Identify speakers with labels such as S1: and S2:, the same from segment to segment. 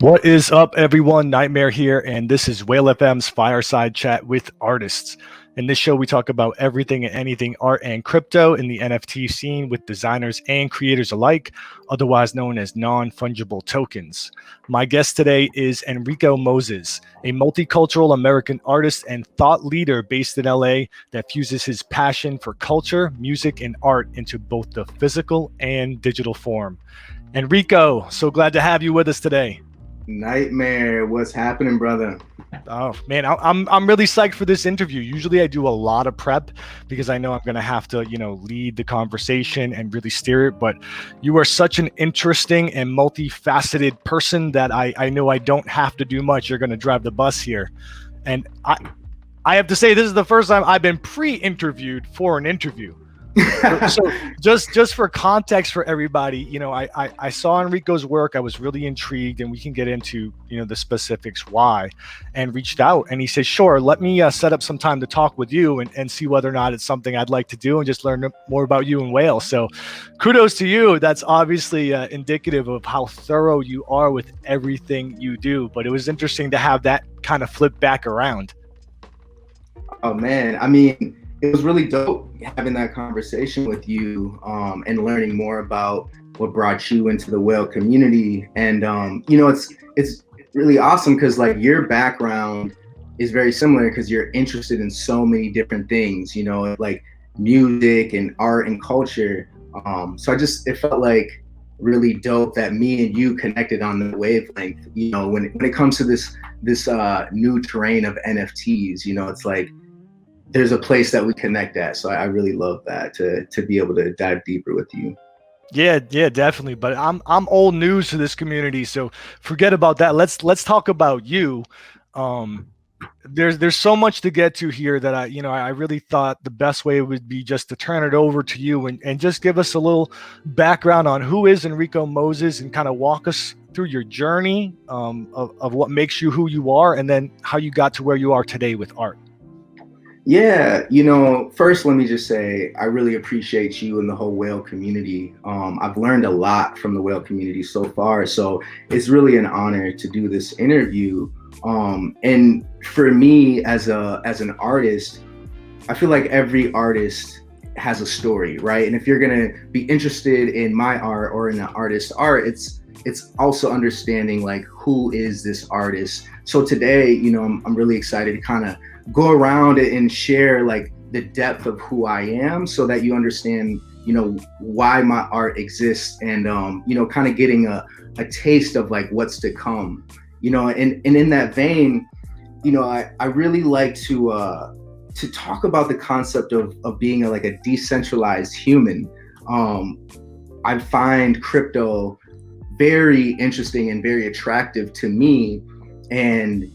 S1: What is up, everyone? Nytmare here, and this is Whale FM's Fireside Chat with Artists. In this show, we talk about everything and anything art and crypto in the NFT scene with designers and creators alike, otherwise known as non-fungible tokens. My guest today is Enrico Moses, a multicultural American artist and thought leader based in LA that fuses his passion for culture, music, and art into both the physical and digital form. Enrico, so glad to have you with us today.
S2: Nytmare, what's happening, brother?
S1: Oh man, I'm really psyched for this interview. Usually I do a lot of prep because I know I'm gonna have to, lead the conversation and really steer it. But you are such an interesting and multifaceted person that I know I don't have to do much. You're gonna drive the bus here. And I have to say this is the first time I've been pre-interviewed for an interview. So just for context for everybody, I saw Enrico's work. I was really intrigued, and we can get into the specifics why, and reached out, and he said, sure, let me set up some time to talk with you and see whether or not it's something I'd like to do and just learn more about you and Whale. So kudos to you. That's obviously indicative of how thorough you are with everything you do, but it was interesting to have that kind of flip back around.
S2: Oh man, I mean, it was really dope having that conversation with you and learning more about what brought you into the whale community. And it's really awesome because like your background is very similar because you're interested in so many different things, like music and art and culture. So it felt like really dope that me and you connected on the wavelength. When it comes to this new terrain of NFTs, it's like there's a place that we connect at. So I really love that to be able to dive deeper with you.
S1: Yeah, definitely. But I'm old news to this community, so forget about that. Let's talk about you. There's so much to get to here that I really thought the best way would be just to turn it over to you and just give us a little background on who is Enrico Moses and kind of walk us through your journey of what makes you who you are, and then how you got to where you are today with art.
S2: Yeah, first let me just say I really appreciate you and the whole whale community. I've learned a lot from the whale community so far, so it's really an honor to do this interview. And for me as an artist, I feel like every artist has a story, right? And if you're gonna be interested in my art or in an artist's art, it's also understanding like who is this artist. So today, I'm really excited to kind of go around and share like the depth of who I am so that you understand, why my art exists and, kind of getting a taste of like what's to come, and in that vein, I really like to talk about the concept of being like a decentralized human. I find crypto very interesting and very attractive to me. And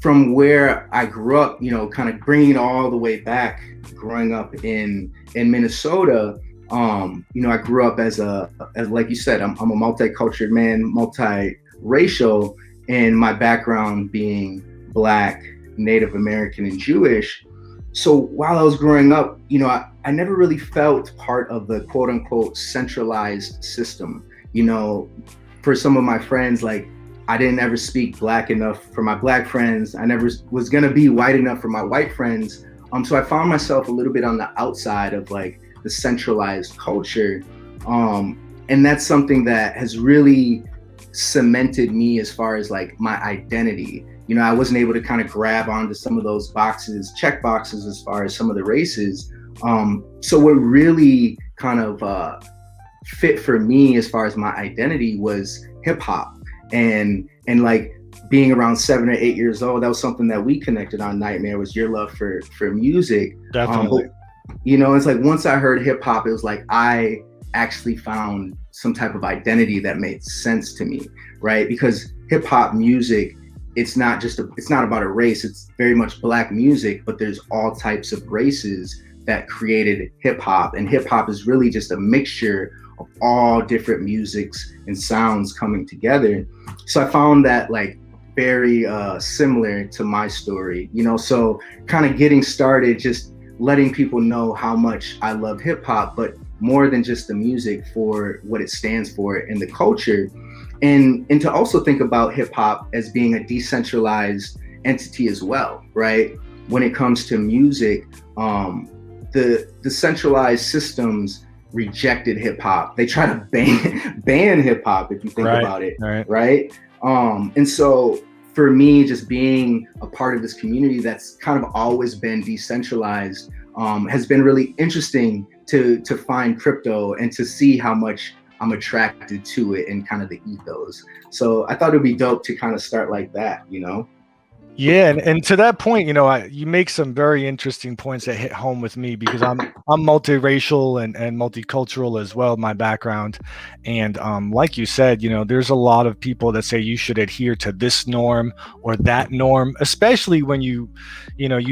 S2: from where I grew up, kind of bringing it all the way back, growing up in Minnesota, I grew up as like you said, I'm a multicultural man, multiracial, and my background being Black, Native American, and Jewish. So while I was growing up, I never really felt part of the quote unquote centralized system. For some of my friends, like I didn't ever speak Black enough for my Black friends. I never was gonna be white enough for my white friends. So I found myself a little bit on the outside of like the centralized culture. And that's something that has really cemented me as far as like my identity. I wasn't able to kind of grab onto some of those check boxes as far as some of the races. So what really kind of fit for me as far as my identity was hip hop. And like being around 7 or 8 years old, that was something that we connected on. Nytmare was your love for music.
S1: Definitely.
S2: It's like once I heard hip hop, it was like I actually found some type of identity that made sense to me, right? Because hip hop music, it's not about a race. It's very much Black music, but there's all types of races that created hip hop, and hip hop is really just a mixture of all different musics and sounds coming together. So I found that like very similar to my story, so kind of getting started, just letting people know how much I love hip hop, but more than just the music, for what it stands for in the culture. and to also think about hip hop as being a decentralized entity as well, right? When it comes to music, the centralized systems rejected hip hop. They try to ban hip hop, if you think about it, right? And so for me, just being a part of this community that's kind of always been decentralized, has been really interesting to find crypto and to see how much I'm attracted to it and kind of the ethos. So I thought it'd be dope to kind of start like that, you know?
S1: Yeah, and to that point, you make some very interesting points that hit home with me, because I'm multiracial and multicultural as well, my background. And like you said, there's a lot of people that say you should adhere to this norm or that norm, especially when you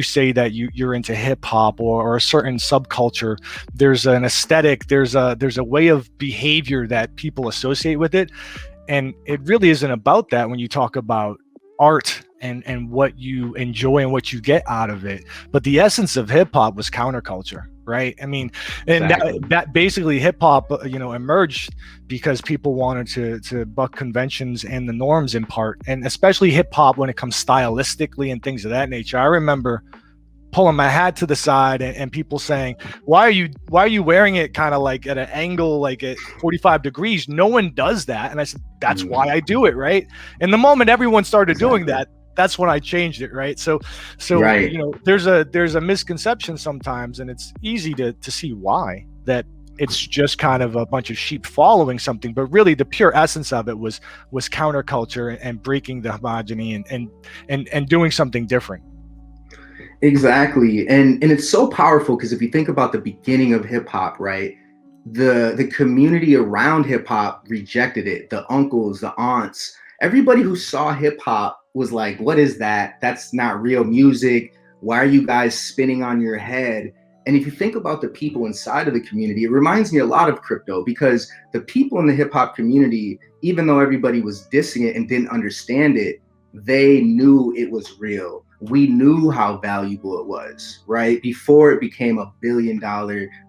S1: say that you're into hip hop or a certain subculture. There's an aesthetic, there's a way of behavior that people associate with it. And it really isn't about that when you talk about art and what you enjoy and what you get out of it. But the essence of hip hop was counterculture, right? I mean, and
S2: Exactly.
S1: that basically hip hop, emerged because people wanted to buck conventions and the norms in part, and especially hip hop when it comes stylistically and things of that nature. I remember pulling my hat to the side and people saying, why are you wearing it kind of like at an angle, like at 45 degrees? No one does that. And I said, that's why I do it, right? And the moment everyone started doing that, that's when I changed it, right? So
S2: Right.
S1: there's a misconception sometimes, and it's easy to see why, that it's just kind of a bunch of sheep following something, but really the pure essence of it was counterculture and breaking the homogeny and doing something different.
S2: Exactly. And it's so powerful because if you think about the beginning of hip hop, right? The community around hip hop rejected it. The uncles, the aunts, everybody who saw hip hop was like, what is that? That's not real music. Why are you guys spinning on your head? And if you think about the people inside of the community, it reminds me a lot of crypto, because the people in the hip hop community, even though everybody was dissing it and didn't understand it, they knew it was real. We knew how valuable it was, right? Before it became $1 billion,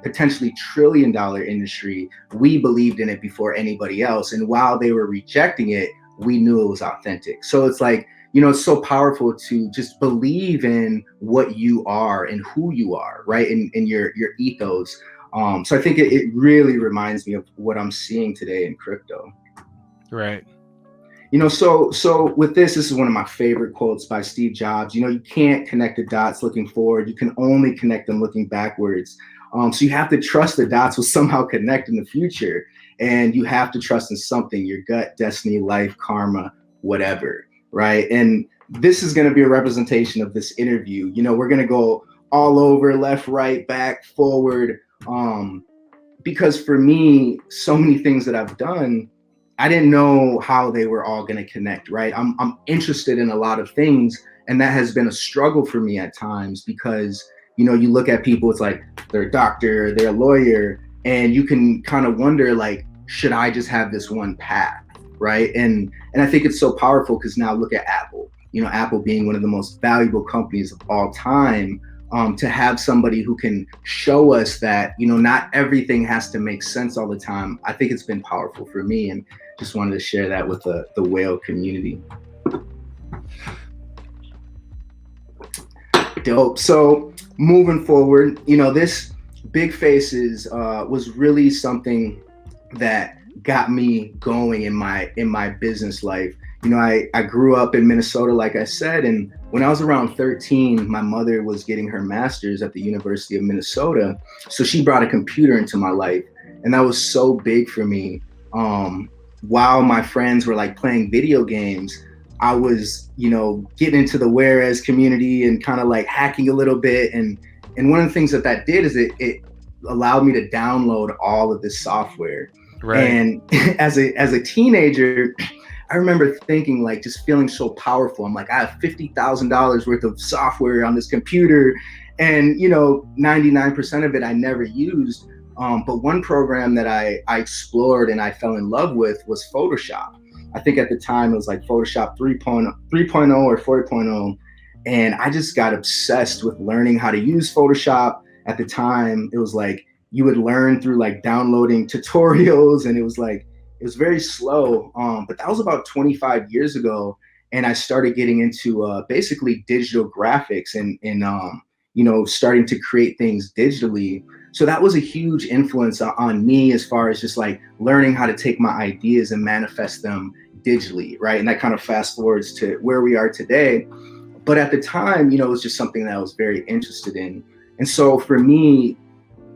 S2: potentially $1 trillion industry, we believed in it before anybody else. And while they were rejecting it, we knew it was authentic. So it's like, it's so powerful to just believe in what you are and who you are, right? In your ethos. So I think it really reminds me of what I'm seeing today in crypto.
S1: Right.
S2: So with this is one of my favorite quotes by Steve Jobs. You can't connect the dots looking forward. You can only connect them looking backwards. So you have to trust the dots will somehow connect in the future. And you have to trust in something, your gut, destiny, life, karma, whatever, right? And this is going to be a representation of this interview. We're going to go all over, left, right, back, forward. Because for me, so many things that I've done, I didn't know how they were all going to connect, right? I'm interested in a lot of things, and that has been a struggle for me at times, because you look at people, it's like they're a doctor, they're a lawyer, and you can kind of wonder, like, should I just have this one path, right? And I think it's so powerful, because now look at Apple. Apple being one of the most valuable companies of all time. To have somebody who can show us that, not everything has to make sense all the time. I think it's been powerful for me, and just wanted to share that with the whale community. Dope. So moving forward, this Big Faces was really something that got me going in my business life. I grew up in Minnesota, like I said, and when I was around 13, my mother was getting her master's at the University of Minnesota. So she brought a computer into my life, and that was so big for me. While my friends were like playing video games, I was, getting into the Whereas community and kind of like hacking a little bit. And one of the things that did is it allowed me to download all of this software. Right. And as a teenager, I remember thinking, like, just feeling so powerful. I'm like, I have $50,000 worth of software on this computer, and 99% of it I never used. But one program that I explored and I fell in love with was Photoshop. I think at the time it was like Photoshop 3.0 or 4.0. And I just got obsessed with learning how to use Photoshop. At the time, it was like you would learn through like downloading tutorials, and it was It was very slow, but that was about 25 years ago. And I started getting into basically digital graphics and starting to create things digitally. So that was a huge influence on me as far as just like learning how to take my ideas and manifest them digitally, right? And that kind of fast forwards to where we are today. But at the time, it was just something that I was very interested in. And so for me,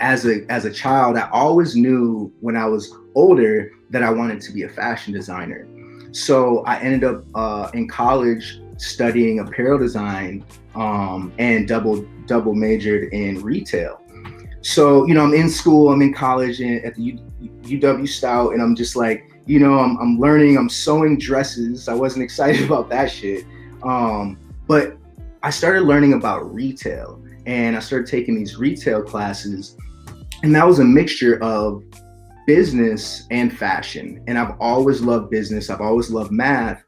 S2: as a child, I always knew when I was older that I wanted to be a fashion designer. So I ended up in college studying apparel design and double majored in retail. So I'm in school, I'm in college and at the UW Stout, and I'm just like, I'm learning, I'm sewing dresses. I wasn't excited about that shit, but I started learning about retail, and I started taking these retail classes, and that was a mixture of business and fashion. And I've always loved business. I've always loved math.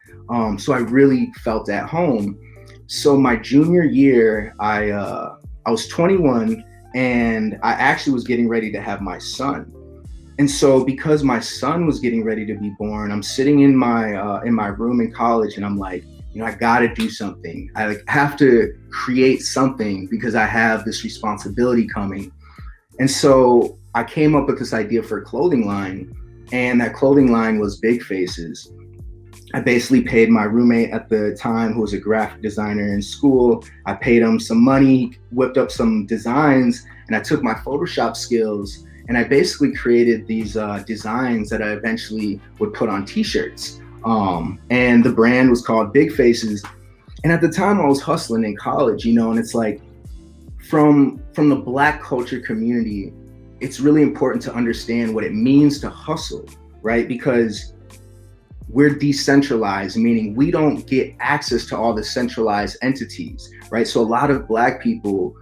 S2: So I really felt at home. So my junior year, I was 21, and I actually was getting ready to have my son. And so because my son was getting ready to be born, I'm sitting in my room in college, and I'm like, I got to do something. I have to create something because I have this responsibility coming. And so I came up with this idea for a clothing line, and that clothing line was Big Faces. I basically paid my roommate at the time, who was a graphic designer in school. I paid him some money, whipped up some designs, and I took my Photoshop skills, and I basically created these designs that I eventually would put on t-shirts. And the brand was called Big Faces. And at the time I was hustling in college, and it's like, from the Black culture community, it's really important to understand what it means to hustle, right? Because we're decentralized, meaning we don't get access to all the centralized entities, right? So a lot of Black people,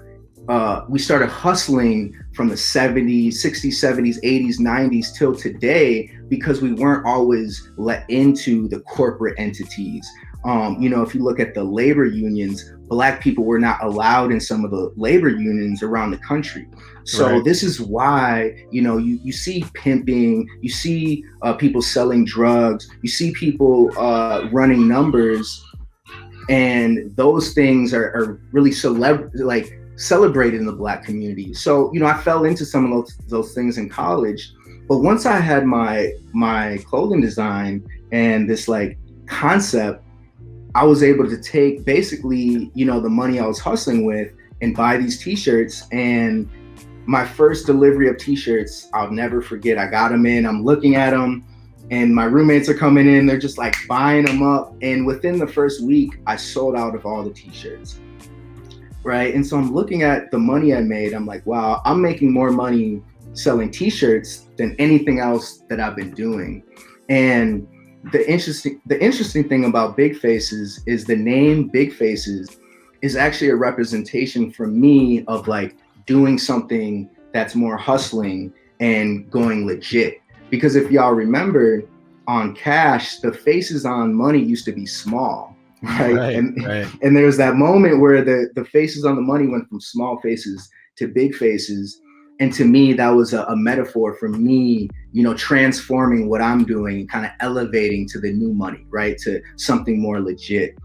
S2: we started hustling from the 70s, 60s, 70s, 80s, 90s till today because we weren't always let into the corporate entities. If you look at the labor unions, Black people were not allowed in some of the labor unions around the country. So right. This is why, you see pimping, you see people selling drugs, you see people running numbers, and those things are really celebrated in the Black community. So, I fell into some of those things in college. But once I had my clothing design and this concept, I was able to take basically, the money I was hustling with and buy these t-shirts. And my first delivery of t-shirts, I'll never forget. I got them in, I'm looking at them, and my roommates are coming in, they're just buying them up. And within the first week, I sold out of all the t-shirts, right? And so I'm looking at the money I made. I'm like, wow, I'm making more money selling t-shirts than anything else that I've been doing. And the interesting thing about Big Faces is the name Big Faces is actually a representation for me of doing something that's more hustling and going legit. Because if y'all remember, on cash, the faces on money used to be small, right? And there was that moment where the faces on the money went from small faces to big faces. And to me, that was a metaphor for me, transforming what I'm doing, kind of elevating to the new money, right? To something more legit.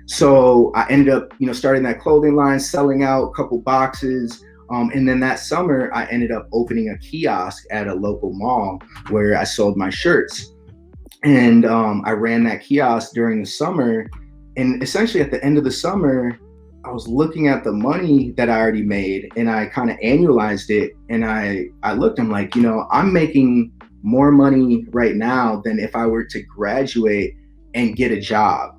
S2: So I ended up, starting that clothing line, selling out a couple boxes. And then that summer, I ended up opening a kiosk at a local mall where I sold my shirts. And I ran that kiosk during the summer. And essentially at the end of the summer, I was looking at the money that I already made, and I kind of annualized it. And I looked, I'm like, I'm making more money right now than if I were to graduate and get a job.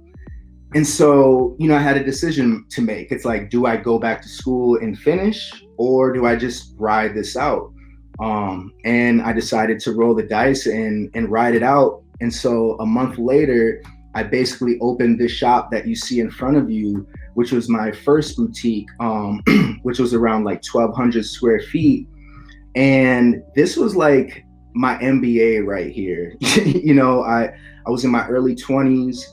S2: And so, I had a decision to make. It's like, do I go back to school and finish, or do I just ride this out? And I decided to roll the dice and ride it out. And so a month later, I basically opened this shop that you see in front of you, which was my first boutique, which was around 1,200 square feet. And this was my MBA right here. I was in my early 20s.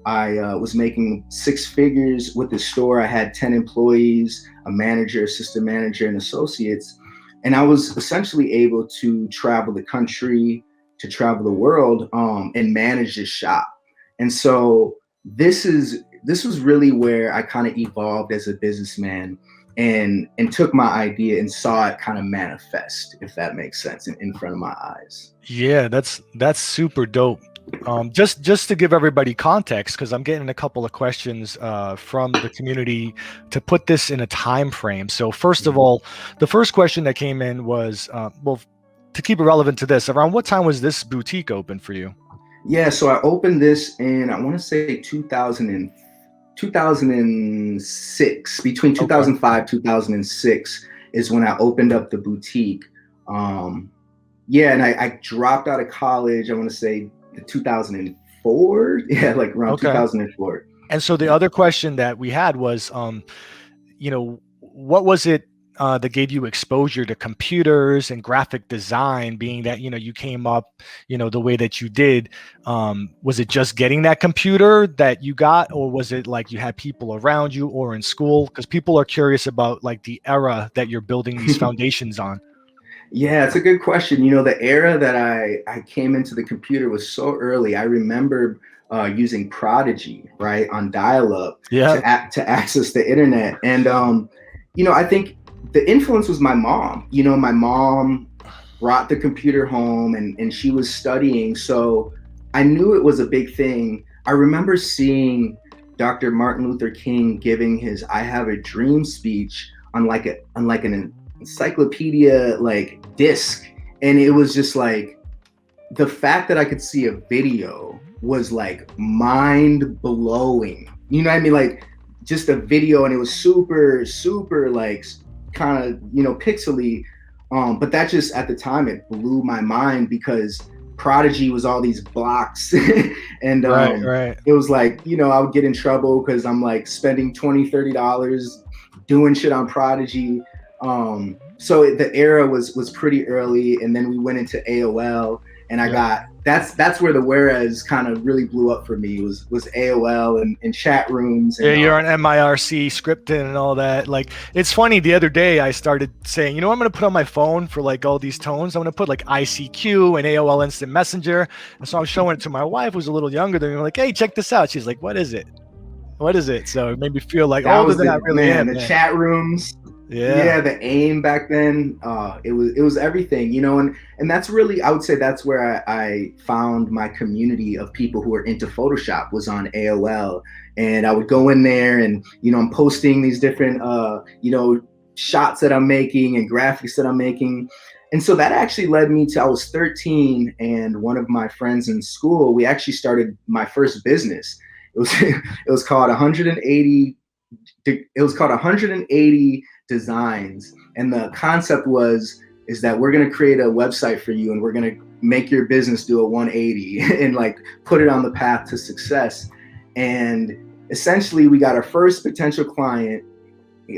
S2: I was making six figures with the store. I had 10 employees, a manager, assistant manager, and associates. And I was essentially able to travel the country, to travel the world and manage this shop. And so this was really where I kind of evolved as a businessman and took my idea and saw it kind of manifest, if that makes sense, in front of my eyes.
S1: Yeah, that's super dope. Just to give everybody context, because I'm getting a couple of questions from the community to put this in a time frame. So first of all, the first question that came in was, well, to keep it relevant to this, around what time was this boutique open for you?
S2: Yeah, so I opened this in, I want to say 2006, between 2005, 2006 is when I opened up the boutique. Yeah, and I dropped out of college, I want to say 2004. Yeah, like around 2004.
S1: And so the other question that we had was, you know, what was it that gave you exposure to computers and graphic design, being that, you know, you came up, you know, the way that you did? Was it just getting that computer that you got, or was it like you had people around you or in school? Because people are curious about like the era that you're building these foundations on.
S2: Yeah, it's a good question. You know, the era that I came into the computer was so early. I remember using Prodigy, right, on dial-up to access the internet. And, you know, I think the influence was my mom. You know, my mom brought the computer home and she was studying. So I knew it was a big thing. I remember seeing Dr. Martin Luther King giving his "I Have a Dream" speech on like an encyclopedia like disc, and it was just like the fact that I could see a video was like mind blowing. You know what I mean? Like just a video, and it was super like kind of, you know, pixely, but that just at the time it blew my mind because Prodigy was all these blocks and it was like, you know, I would get in trouble because I'm like spending $20-$30 doing shit on Prodigy. So the era was pretty early, and then we went into AOL, and I got that's where the whereas kind of really blew up for me was AOL and chat rooms. And,
S1: you're on MIRC scripting and all that. Like, it's funny, the other day I started saying, you know, I'm going to put on my phone for like all these tones. I'm going to put like ICQ and AOL Instant Messenger. And so I was showing it to my wife, who's a little younger than me. I'm like, hey, check this out. She's like, what is it? What is it? So it made me feel like older than I really am.
S2: The chat rooms. Yeah, the AIM back then, it was everything, you know, and that's really, I would say that's where I found my community of people who are into Photoshop was on AOL. And I would go in there and, you know, I'm posting these different, you know, shots that I'm making and graphics that I'm making. And so that actually led me to, I was 13, and one of my friends in school, we actually started my first business. It was called 180 Designs, and the concept is that we're going to create a website for you, and we're going to make your business do a 180 and like put it on the path to success. And essentially we got our first potential client.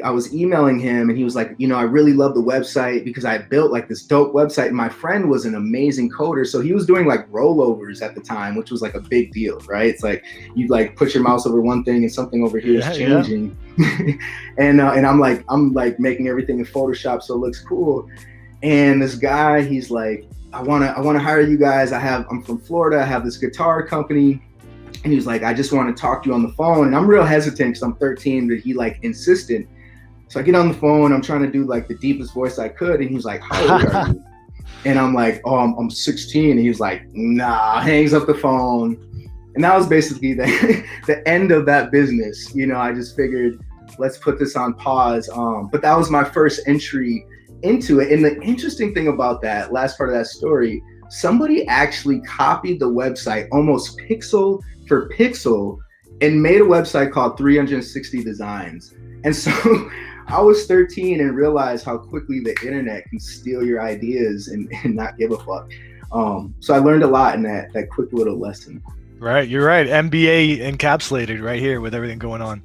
S2: I was emailing him and he was like, you know, I really love the website because I built like this dope website. And my friend was an amazing coder. So he was doing like rollovers at the time, which was like a big deal, right? It's like you like put your mouse over one thing and something over here is changing. And I'm like making everything in Photoshop so it looks cool. And this guy, he's like, I wanna hire you guys. I'm from Florida. I have this guitar company. And he was like, I just want to talk to you on the phone. And I'm real hesitant because I'm 13, but he like insisted. So I get on the phone, I'm trying to do like the deepest voice I could. And he's like, how old are you? And I'm like, oh, I'm 16. And he was like, nah, hangs up the phone. And that was basically the end of that business. You know, I just figured, let's put this on pause. But that was my first entry into it. And the interesting thing about that last part of that story, somebody actually copied the website almost pixel for pixel and made a website called 360 Designs. And so I was 13 and realized how quickly the internet can steal your ideas and not give a fuck. So I learned a lot in that quick little lesson.
S1: Right, you're right. MBA encapsulated right here with everything going on.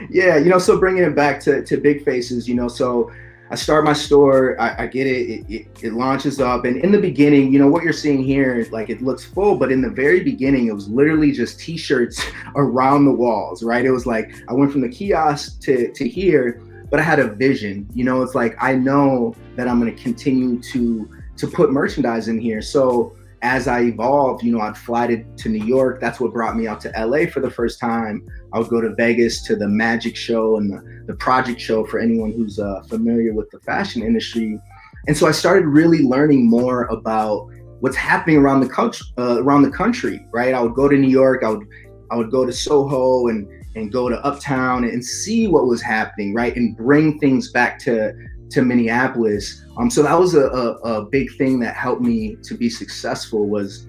S2: Yeah, you know, so bringing it back to big faces, you know, so I start my store, I get it launches up. And in the beginning, you know, what you're seeing here, like it looks full, but in the very beginning, it was literally just t-shirts around the walls, right? It was like, I went from the kiosk to here, but I had a vision, you know, it's like, I know that I'm going to continue to to put merchandise in here. So as I evolved, I'd fly to New York. That's what brought me out to LA for the first time. I would go to Vegas to the Magic Show and the Project Show for anyone who's familiar with the fashion industry. And so I started really learning more about what's happening around the country, right? I would go to New York. I would go to Soho and go to Uptown and see what was happening, right? And bring things back to Minneapolis. So that was a big thing that helped me to be successful, was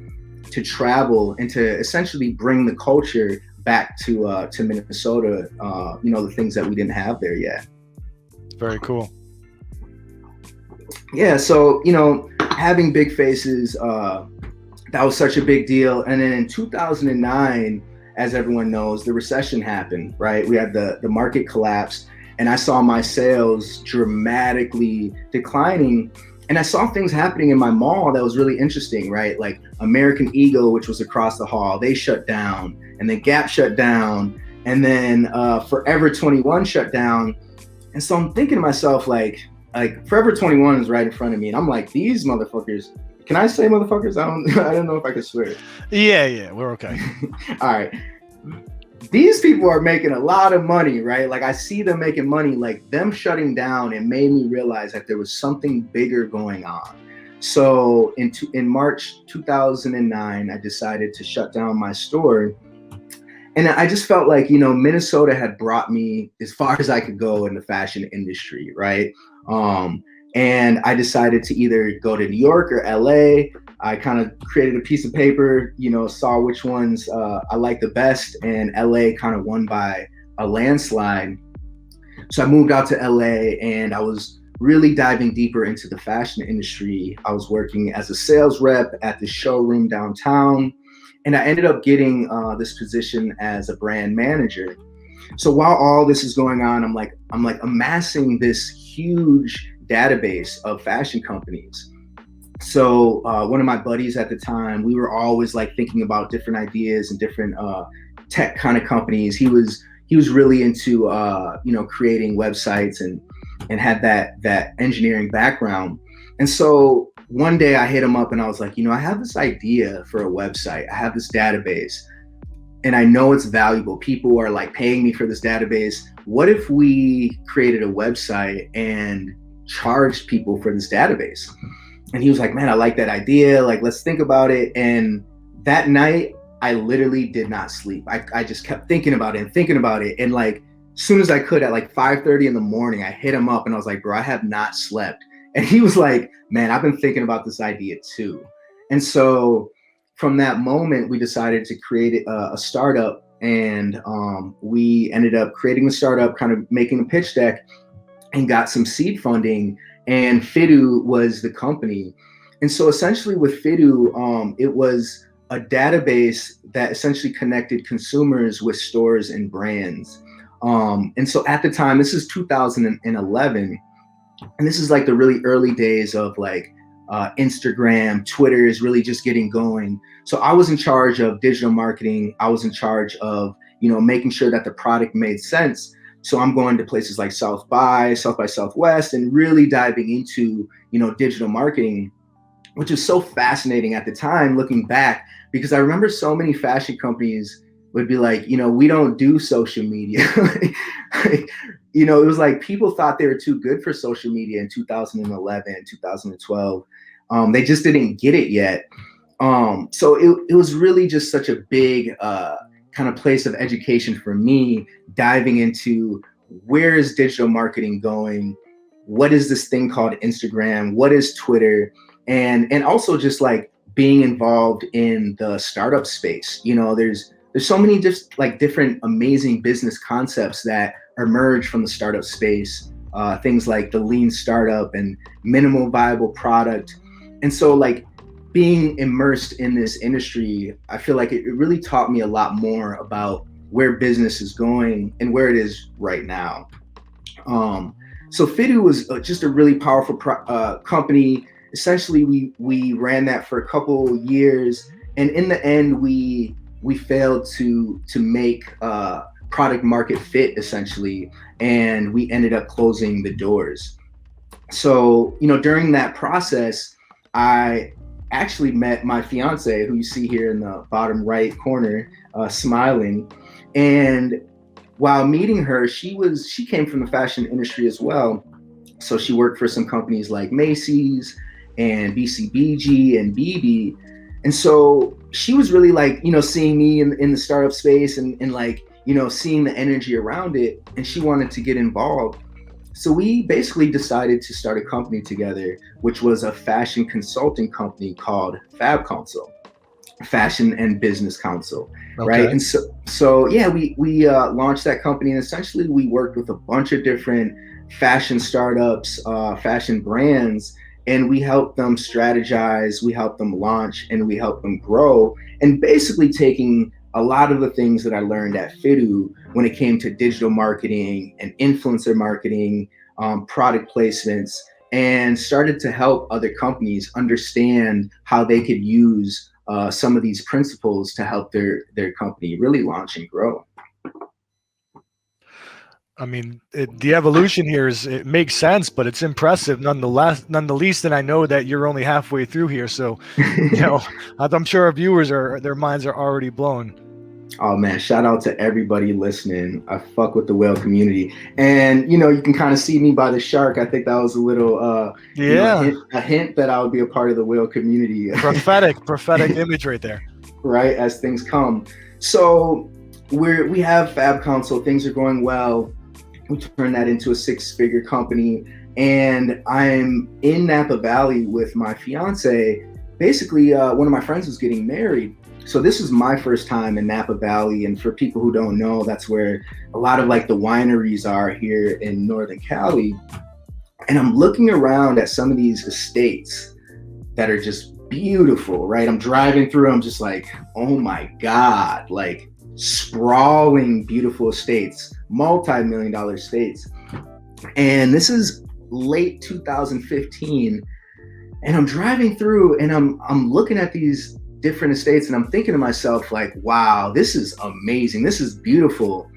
S2: to travel and to essentially bring the culture back to Minnesota, the things that we didn't have there yet.
S1: Very cool.
S2: Yeah, so, having Big Faces, that was such a big deal. And then in 2009, as everyone knows, the recession happened, right? We had the market collapse, and I saw my sales dramatically declining. And I saw things happening in my mall that was really interesting, right? Like American Eagle, which was across the hall, they shut down, and then Gap shut down, and then Forever 21 shut down. And so I'm thinking to myself, like Forever 21 is right in front of me, and I'm like, these motherfuckers. Can I say motherfuckers? I don't know if I can swear.
S1: Yeah, we're okay.
S2: All right. These people are making a lot of money, right? Like, I see them making money. Like, them shutting down, it made me realize that there was something bigger going on. So in March 2009, I decided to shut down my store. And I just felt like, Minnesota had brought me as far as I could go in the fashion industry, right? And I decided to either go to New York or LA. I kind of created a piece of paper, saw which ones I liked the best, and LA kind of won by a landslide. So I moved out to LA, and I was really diving deeper into the fashion industry. I was working as a sales rep at the showroom downtown, and I ended up getting this position as a brand manager. So while all this is going on, I'm like amassing this huge database of fashion companies. So one of my buddies at the time, we were always like thinking about different ideas and different tech kind of companies. He was really into creating websites and had that engineering background. And so one day I hit him up and I was like, I have this idea for a website. I have this database, and I know it's valuable. People are like paying me for this database. What if we created a website and charged people for this database? And he was like, man, I like that idea. Like, let's think about it. And that night, I literally did not sleep. I just kept thinking about it. And like, as soon as I could, at like 5:30 in the morning, I hit him up and I was like, bro, I have not slept. And he was like, man, I've been thinking about this idea too. And so from that moment, we decided to create a startup. And we ended up creating a startup, kind of making a pitch deck, and got some seed funding. And Fidu was the company. And so essentially with Fidu, it was a database that essentially connected consumers with stores and brands. And so at the time, this is 2011, and this is like the really early days of like Instagram, Twitter is really just getting going. So I was in charge of digital marketing. I was in charge of, making sure that the product made sense. So I'm going to places like South by Southwest, and really diving into, digital marketing, which is so fascinating at the time looking back, because I remember so many fashion companies would be like, we don't do social media. It was like people thought they were too good for social media in 2011, 2012. They just didn't get it yet. So it was really just such a big kind of place of education for me, diving into where is digital marketing going? What is this thing called Instagram? What is Twitter? And also just like being involved in the startup space. There's so many different amazing business concepts that emerge from the startup space. Things like the lean startup and minimal viable product. And so like being immersed in this industry, I feel like it really taught me a lot more about where business is going and where it is right now. So Fidu was just a really powerful company. Essentially, we ran that for a couple years, and in the end, we failed to make product market fit, essentially, and we ended up closing the doors. So during that process, I actually met my fiance, who you see here in the bottom right corner, smiling. And while meeting her, she came from the fashion industry as well. So she worked for some companies like Macy's and BCBG and BB. And so she was really like, seeing me in the startup space and like, seeing the energy around it. And she wanted to get involved. So we basically decided to start a company together, which was a fashion consulting company called Fab Council, Fashion and Business Council, right? And so yeah, we launched that company, and essentially we worked with a bunch of different fashion startups, fashion brands, and we helped them strategize, we helped them launch, and we helped them grow, and basically taking a lot of the things that I learned at FIDU when it came to digital marketing and influencer marketing, product placements, and started to help other companies understand how they could use some of these principles to help their company really launch and grow.
S1: I mean, the evolution here it makes sense, but it's impressive nonetheless, none the least. And I know that you're only halfway through here, so I'm sure our viewers their minds are already blown.
S2: Oh man, shout out to everybody listening. I fuck with the whale community, and you can kind of see me by the shark. I think that was a little a hint that I would be a part of the whale community.
S1: prophetic image right there.
S2: Right, as things come. So we have Fab Council, things are going well. We turned that into a 6-figure company, and I'm in Napa Valley with my fiance. Basically, one of my friends was getting married. So this is my first time in Napa Valley, and for people who don't know, that's where a lot of like the wineries are here in Northern Cali. And I'm looking around at some of these estates that are just beautiful, right? I'm driving through, I'm just like, oh my God, like sprawling, beautiful estates, multi-million-dollar estates. And this is late 2015, and I'm driving through, and I'm looking at these different estates, and I'm thinking to myself, like, wow, this is amazing, this is beautiful.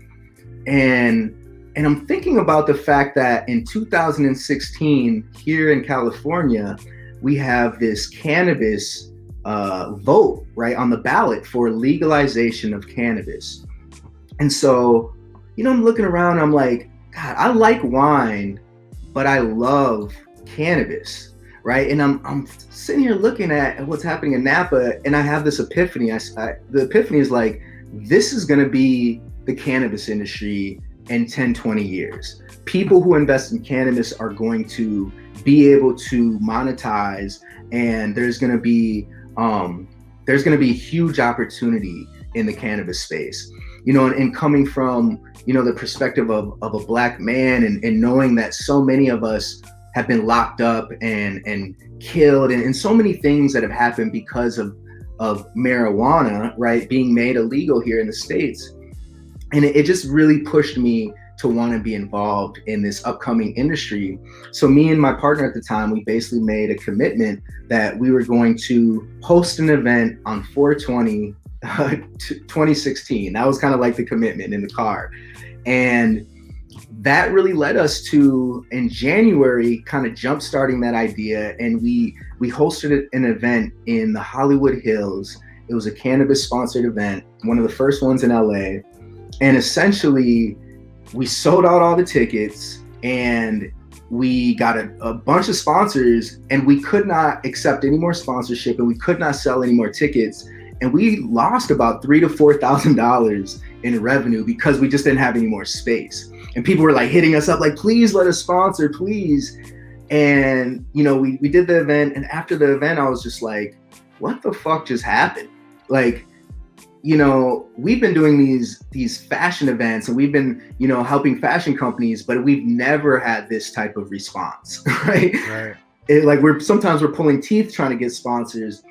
S2: And I'm thinking about the fact that in 2016 here in California, we have this cannabis vote, right, on the ballot for legalization of cannabis. And so, I'm looking around, I'm like, God, I like wine, but I love cannabis, right? And I'm sitting here looking at what's happening in Napa, and I have this epiphany. The epiphany is like, this is going to be the cannabis industry in 10, 20 years. People who invest in cannabis are going to be able to monetize, and there's going to be huge opportunity in the cannabis space. And coming from, the perspective of a Black man, and knowing that so many of us have been locked up and killed, and so many things that have happened because of marijuana, right, being made illegal here in the States. And it just really pushed me to want to be involved in this upcoming industry. So me and my partner at the time, we basically made a commitment that we were going to host an event on 4/20, 2016. That was kind of like the commitment in the car. And that really led us to, in January, kind of jump-starting that idea. And we hosted an event in the Hollywood Hills. It was a cannabis-sponsored event, one of the first ones in LA. And essentially, we sold out all the tickets, and we got a bunch of sponsors, and we could not accept any more sponsorship, and we could not sell any more tickets. And we lost about $3,000 to $4,000 in revenue because we just didn't have any more space. And people were like hitting us up, like, please let us sponsor, please. And, we did the event. And after the event, I was just like, what the fuck just happened? Like, we've been doing these fashion events, and we've been, helping fashion companies, but we've never had this type of response, right? Right. Sometimes we're pulling teeth trying to get sponsors.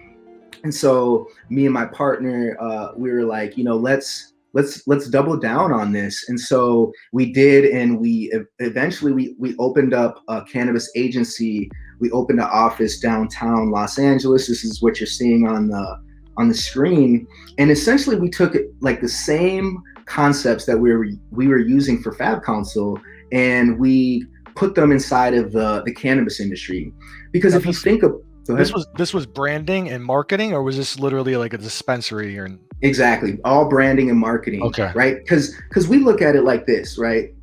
S2: And so me and my partner, we were like, let's double down on this. And so we did, and we eventually opened up a cannabis agency. We opened an office downtown Los Angeles. This is what you're seeing on the screen. And essentially we took like the same concepts that we were using for Fab Council, and we put them inside of the cannabis industry. Because if you think Go
S1: This
S2: ahead.
S1: was this was branding and marketing, or was this literally like a dispensary? Or
S2: Exactly. All branding and marketing,
S1: okay,
S2: right? Because we look at it like this, right?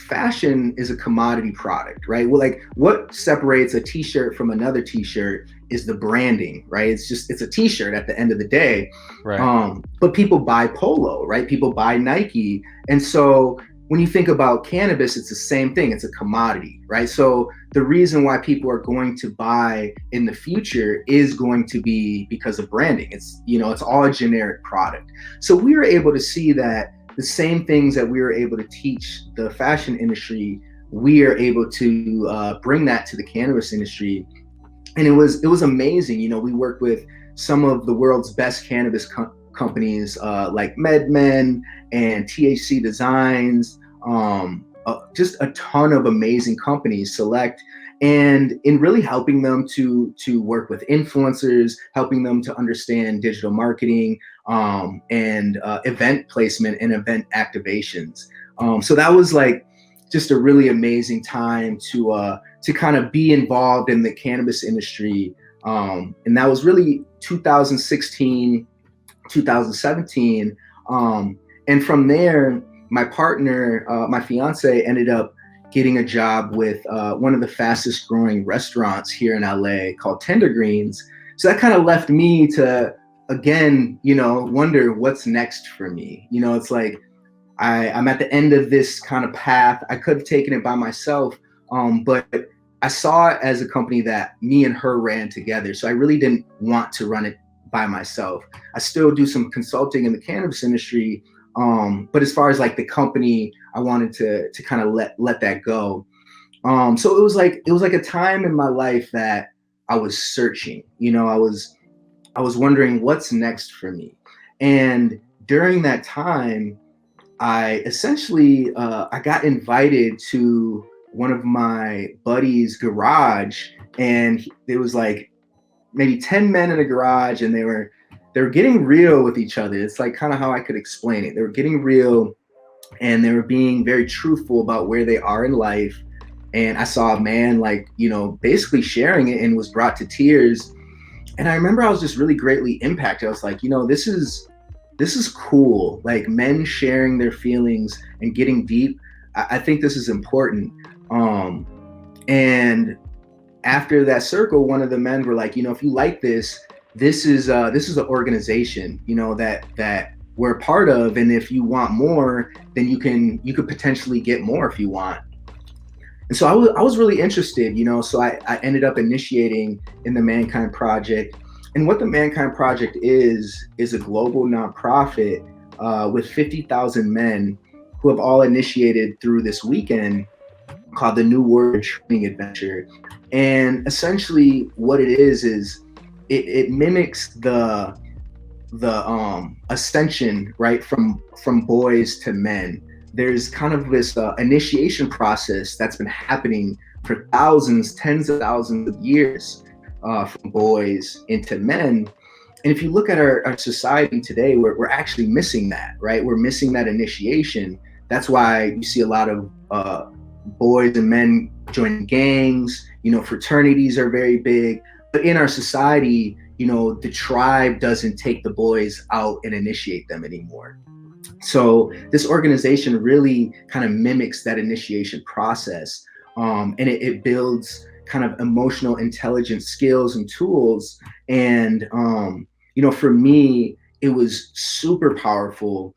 S2: Fashion is a commodity product, right? Well, like what separates a t-shirt from another t-shirt is the branding, right? It's a t-shirt at the end of the day.
S1: right,
S2: But people buy Polo, right? People buy Nike. And so when you think about cannabis, it's the same thing. It's a commodity, right? So the reason why people are going to buy in the future is going to be because of branding. It's all a generic product. So we were able to see that the same things that we were able to teach the fashion industry, we are able to bring that to the cannabis industry. And it was amazing. We worked with some of the world's best cannabis companies like MedMen and THC Designs, just a ton of amazing companies select, and in really helping them to work with influencers, helping them to understand digital marketing, and event placement and event activations. So that was like just a really amazing time to kind of be involved in the cannabis industry. And that was really 2016, 2017. And from there, my partner, my fiance, ended up getting a job with one of the fastest growing restaurants here in LA called Tender Greens. So that kind of left me to, again, wonder what's next for me. It's like I'm at the end of this kind of path. I could have taken it by myself, but I saw it as a company that me and her ran together. So I really didn't want to run it by myself. I still do some consulting in the cannabis industry, but as far as like the company, I wanted to kind of let that go. So it was like a time in my life that I was searching. I was wondering what's next for me, and during that time, I essentially I got invited to one of my buddies' garage, and it was like maybe 10 men in a garage, and they were getting real with each other. It's like kind of how I could explain it. They were getting real, and they were being very truthful about where they are in life. And I saw a man basically sharing it and was brought to tears. And I remember I was just really greatly impacted. I was like, this is cool. Like men sharing their feelings and getting deep. I think this is important. And after that circle, one of the men were like, if you like this is an organization, that we're a part of. And if you want more, then you could potentially get more if you want. And so I was really interested, so I ended up initiating in the Mankind Project. And what the Mankind Project is a global nonprofit with 50,000 men who have all initiated through this weekend called the New Warrior Training Adventure. And essentially what it is it mimics the ascension, right, from boys to men. There's kind of this initiation process that's been happening for thousands, tens of thousands of years, from boys into men. And if you look at our society today, we're actually missing that, right? We're missing that initiation. That's why you see a lot of boys and men joining gangs. Fraternities are very big. But in our society, the tribe doesn't take the boys out and initiate them anymore. So this organization really kind of mimics that initiation process, and it builds kind of emotional intelligence skills and tools. And for me, it was super powerful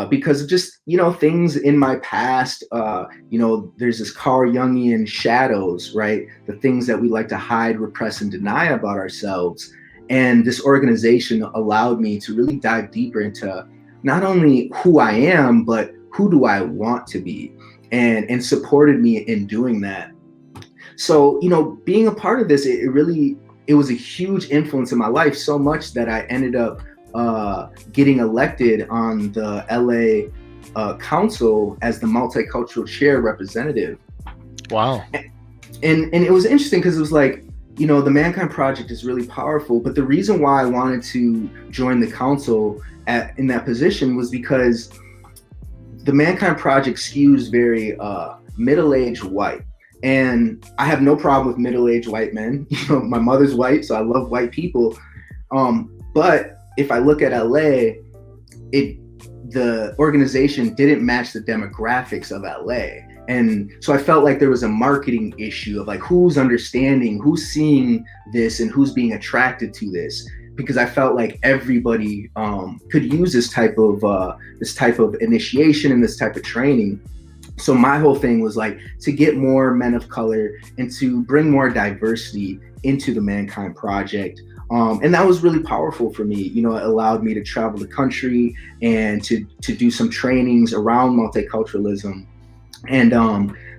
S2: because of just things in my past. There's this Carl Jungian shadows, right? The things that we like to hide, repress, and deny about ourselves. And this organization allowed me to really dive deeper into not only who I am, but who do I want to be, and supported me in doing that. So, being a part of this, it was a huge influence in my life, so much that I ended up getting elected on the LA council as the multicultural chair representative.
S1: wow,
S2: And it was interesting because it was like, the Mankind Project is really powerful, but the reason why I wanted to join the council in that position was because the Mankind Project skews very middle-aged white. And I have no problem with middle-aged white men. You know, my mother's white, so I love white people. But if I look at LA, the organization didn't match the demographics of LA. And so I felt like there was a marketing issue of like who's understanding, who's seeing this, and who's being attracted to this. Because I felt like everybody could use this type of initiation and this type of training. So my whole thing was like to get more men of color and to bring more diversity into the Mankind Project. And that was really powerful for me. You know, it allowed me to travel the country and to do some trainings around multiculturalism. And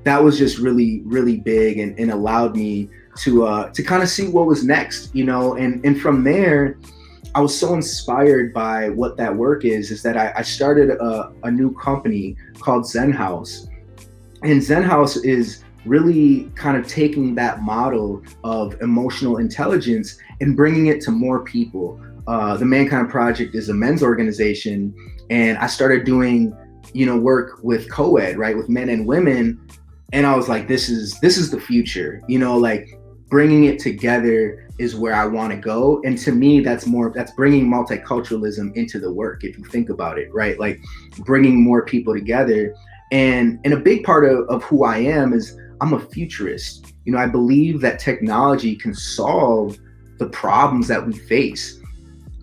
S2: that was just really, really big, and allowed me to kind of see what was next, you know, and from there, I was so inspired by what that work is that I started a new company called Zen House. And Zen House is really kind of taking that model of emotional intelligence and bringing it to more people. The Mankind Project is a men's organization, and I started doing, you know, work with co-ed, right, with men and women. And I was like, this is the future, you know, like bringing it together is where I want to go. And to me, that's bringing multiculturalism into the work, if you think about it, right? Like bringing more people together. And a big part of who I am is I'm a futurist. You know, I believe that technology can solve the problems that we face.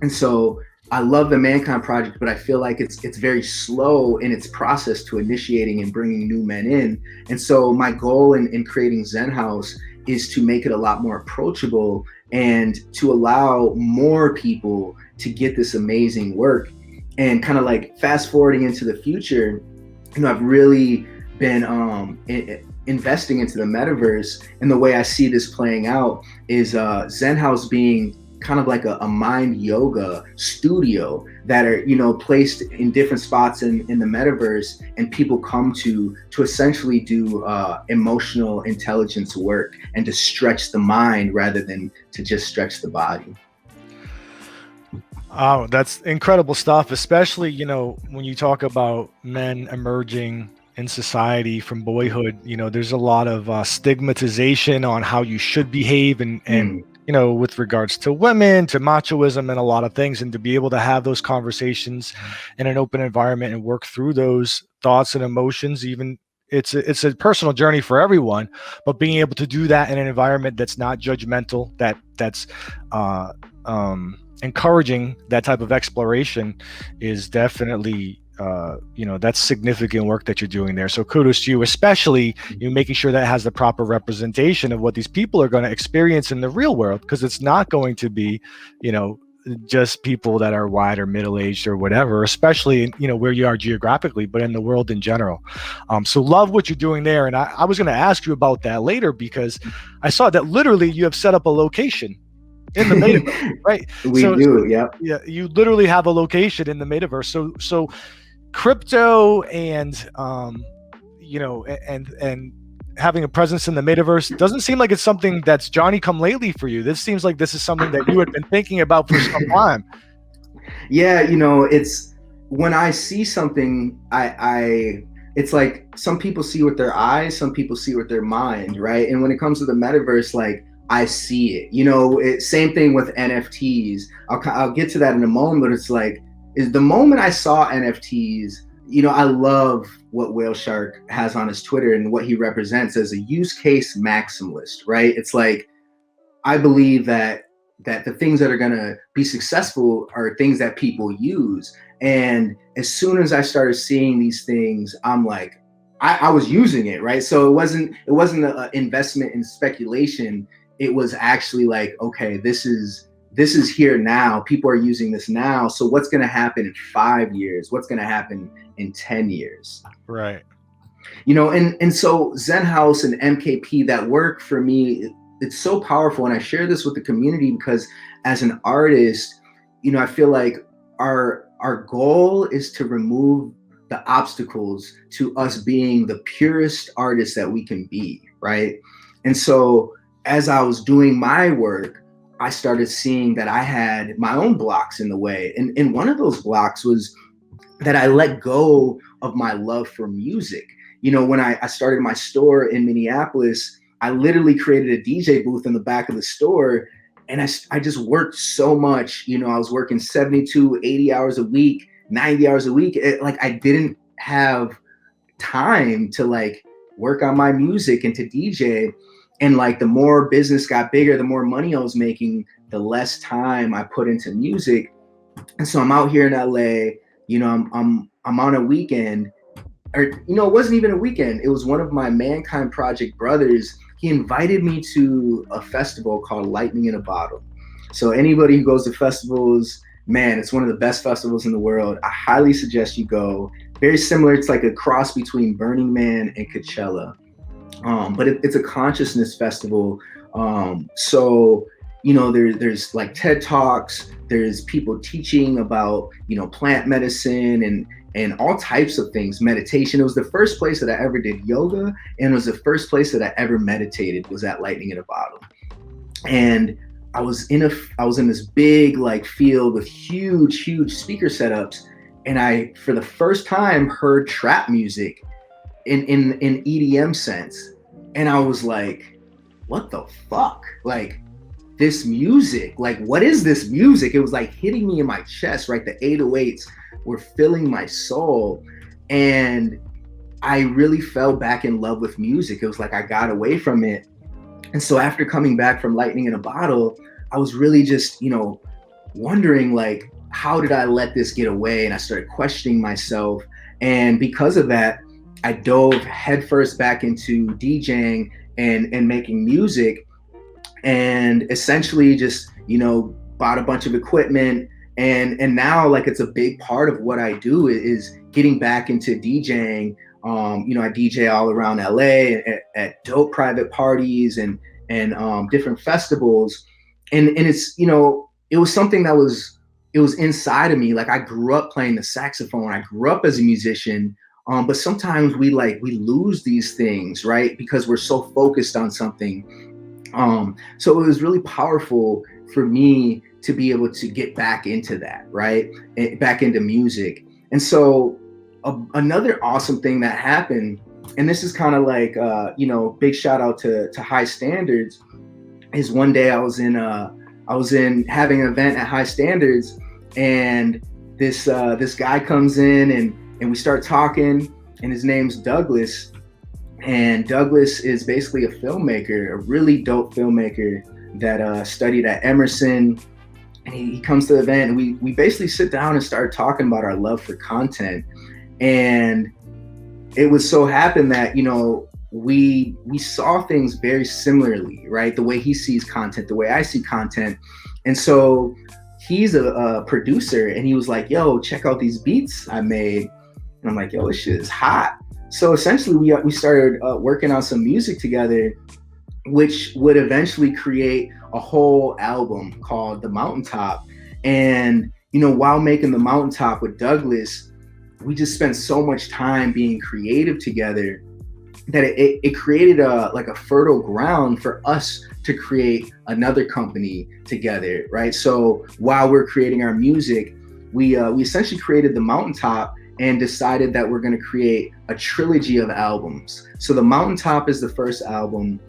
S2: And so I love the Mankind Project, but I feel like it's very slow in its process to initiating and bringing new men in. And so my goal in creating Zen House is to make it a lot more approachable and to allow more people to get this amazing work. And kind of like fast forwarding into the future, you know, I've really been investing into the metaverse, and the way I see this playing out is Zen House being kind of like a mind yoga studio that are, you know, placed in different spots in the metaverse, and people come to essentially do emotional intelligence work and to stretch the mind rather than to just stretch the body.
S1: Oh, that's incredible stuff, especially, you know, when you talk about men emerging in society from boyhood. You know, there's a lot of stigmatization on how you should behave, and you know, with regards to women, to machoism, and a lot of things. And to be able to have those conversations in an open environment and work through those thoughts and emotions, even it's a personal journey for everyone, but being able to do that in an environment that's not judgmental, that's encouraging that type of exploration is definitely you know, that's significant work that you're doing there. So kudos to you, especially you making sure that it has the proper representation of what these people are going to experience in the real world, because it's not going to be, you know, just people that are white or middle-aged or whatever, especially in, you know, where you are geographically, but in the world in general. So love what you're doing there. And I was going to ask you about that later, because I saw that literally you have set up a location in the metaverse, right?
S2: We do, yeah.
S1: Yeah, you literally have a location in the metaverse. So crypto and you know, and having a presence in the metaverse doesn't seem like it's something that's Johnny come lately for you. This seems like this is something that you had been thinking about for some time.
S2: Yeah, you know, it's when I see something, it's like some people see with their eyes, some people see with their mind, right? And when it comes to the metaverse, like I see it, you know, same thing with NFTs. I'll get to that in a moment, but it's like, is the moment I saw NFTs, you know, I love what Whale Shark has on his Twitter and what he represents as a use case maximalist, right? It's like, I believe that the things that are going to be successful are things that people use. And as soon as I started seeing these things, I'm like, I was using it, right? So it wasn't an investment in speculation. It was actually like, okay, this is here now. People are using this now. So what's going to happen in 5 years? What's going to happen in 10 years?
S1: Right.
S2: You know, and so Zen House and MKP, that work for me, it's so powerful. And I share this with the community because as an artist, you know, I feel like our goal is to remove the obstacles to us being the purest artists that we can be, right? And so as I was doing my work, I started seeing that I had my own blocks in the way. And one of those blocks was that I let go of my love for music. when I started my store in Minneapolis, I literally created a DJ booth in the back of the store. And I just worked so much. I was working 72, 80 hours a week, 90 hours a week. Like I didn't have time to like work on my music and to DJ. And like the more business got bigger, the more money I was making, the less time I put into music. And so I'm out here in LA, I'm on a weekend, or it wasn't even a weekend. It was one of my Mankind Project brothers. He invited me to a festival called Lightning in a Bottle. So anybody who goes to festivals, man, it's one of the best festivals in the world. I highly suggest you go. Very similar. It's like a cross between Burning Man and Coachella. But it's a consciousness festival. So there's like TED Talks. There's people teaching about plant medicine and all types of things. Meditation. It was the first place that I ever did yoga, and it was the first place that I ever meditated was at Lightning in a Bottle. And I was in this big like field with huge speaker setups, and I for the first time heard trap music in EDM sense. And I was like, what the fuck? Like this music, like what is this music? It was like hitting me in my chest, right? The 808s were filling my soul. And I really fell back in love with music. It was like I got away from it. And so after coming back from Lightning in a Bottle, I was really just, wondering like, how did I let this get away? And I started questioning myself. And because of that, I dove headfirst back into DJing and making music, and essentially just, bought a bunch of equipment. And now like it's a big part of what I do is getting back into DJing. I DJ all around LA at dope private parties and different festivals. And it's, it was something that was inside of me. Like I grew up playing the saxophone. I grew up as a musician. But sometimes we lose these things, right? Because we're so focused on something. So it was really powerful for me to be able to get back into that, right? Back into music. And so another awesome thing that happened, and this is kind of like, big shout out to High Standards, is one day I was in having an event at High Standards, and this guy comes in and we start talking, and his name's Douglas. And Douglas is basically a filmmaker, a really dope filmmaker that studied at Emerson. And he comes to the event, and we basically sit down and start talking about our love for content. And it was so happened that, we saw things very similarly, right? The way he sees content, the way I see content. And so he's a producer, and he was like, yo, check out these beats I made. And I'm like, yo, this shit is hot. So essentially we started working on some music together, which would eventually create a whole album called The Mountaintop. And, while making The Mountaintop with Douglas, we just spent so much time being creative together that it created a fertile ground for us to create another company together, right? So while we're creating our music, we essentially created The Mountaintop and decided that we're going to create a trilogy of albums. So The Mountaintop is the first album.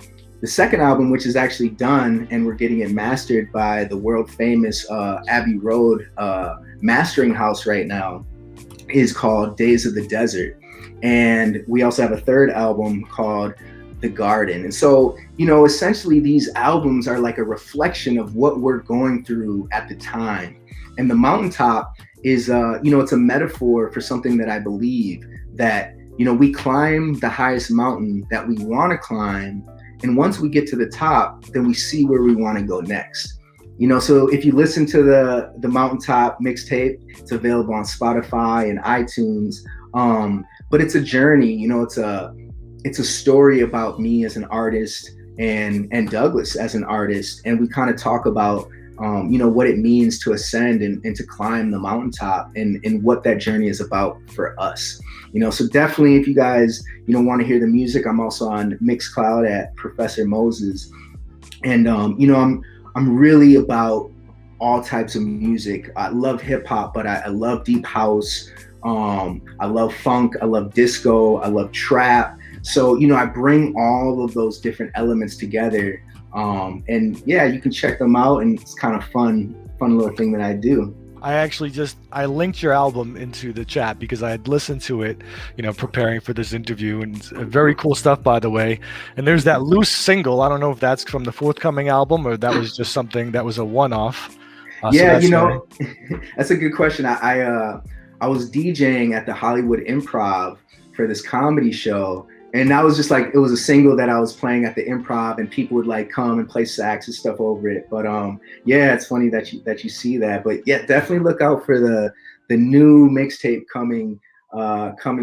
S2: The second album, which is actually done and we're getting it mastered by the world famous Abbey Road mastering house right now, is called Days of the Desert. And we also have a third album called The Garden. And so, essentially these albums are like a reflection of what we're going through at the time. And The Mountaintop is, it's a metaphor for something that I believe, that, we climb the highest mountain that we want to climb. And once we get to the top, then we see where we want to go next. So if you listen to the Mountaintop mixtape, it's available on Spotify and iTunes. But it's a journey, it's a story about me as an artist and Douglas as an artist. And we kind of talk about, what it means to ascend and to climb the mountaintop and what that journey is about for us. So definitely if you guys, want to hear the music, I'm also on Mixcloud at Professor Moses. And, I'm really about all types of music. I love hip hop, but I love deep house. I love funk, I love disco, I love trap. So, I bring all of those different elements together. And yeah, you can check them out, and it's kind of fun little thing that I do.
S1: I linked your album into the chat because I had listened to it, preparing for this interview, and it's very cool stuff, by the way. And there's that loose single. I don't know if that's from the forthcoming album or that was just something that was a one-off.
S2: Yeah, that's a good question. I was DJing at the Hollywood Improv for this comedy show, and that was just like, it was a single that I was playing at the Improv, and people would like come and play sax and stuff over it. But yeah, it's funny that you see that. But yeah, definitely look out for the new mixtape coming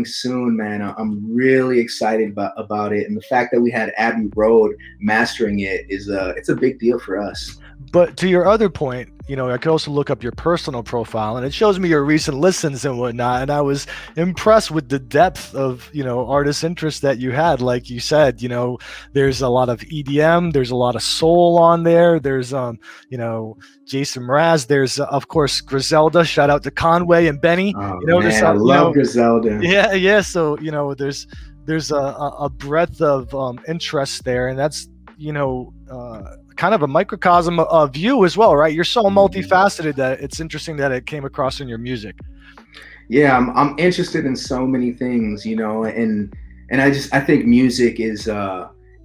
S2: soon, man. I'm really excited about it, and the fact that we had Abbey Road mastering it it's a big deal for us.
S1: But to your other point, I could also look up your personal profile, and it shows me your recent listens and whatnot. And I was impressed with the depth of, artist interest that you had. Like you said, there's a lot of EDM, there's a lot of soul on there. There's, Jason Mraz. There's, of course, Griselda. Shout out to Conway and Benny.
S2: Oh, man, I love Griselda.
S1: Yeah. So, there's a breadth of interest there, and that's, kind of a microcosm of you as well, right? You're so multifaceted that it's interesting that it came across in your music.
S2: Yeah, I'm interested in so many things, and I think music is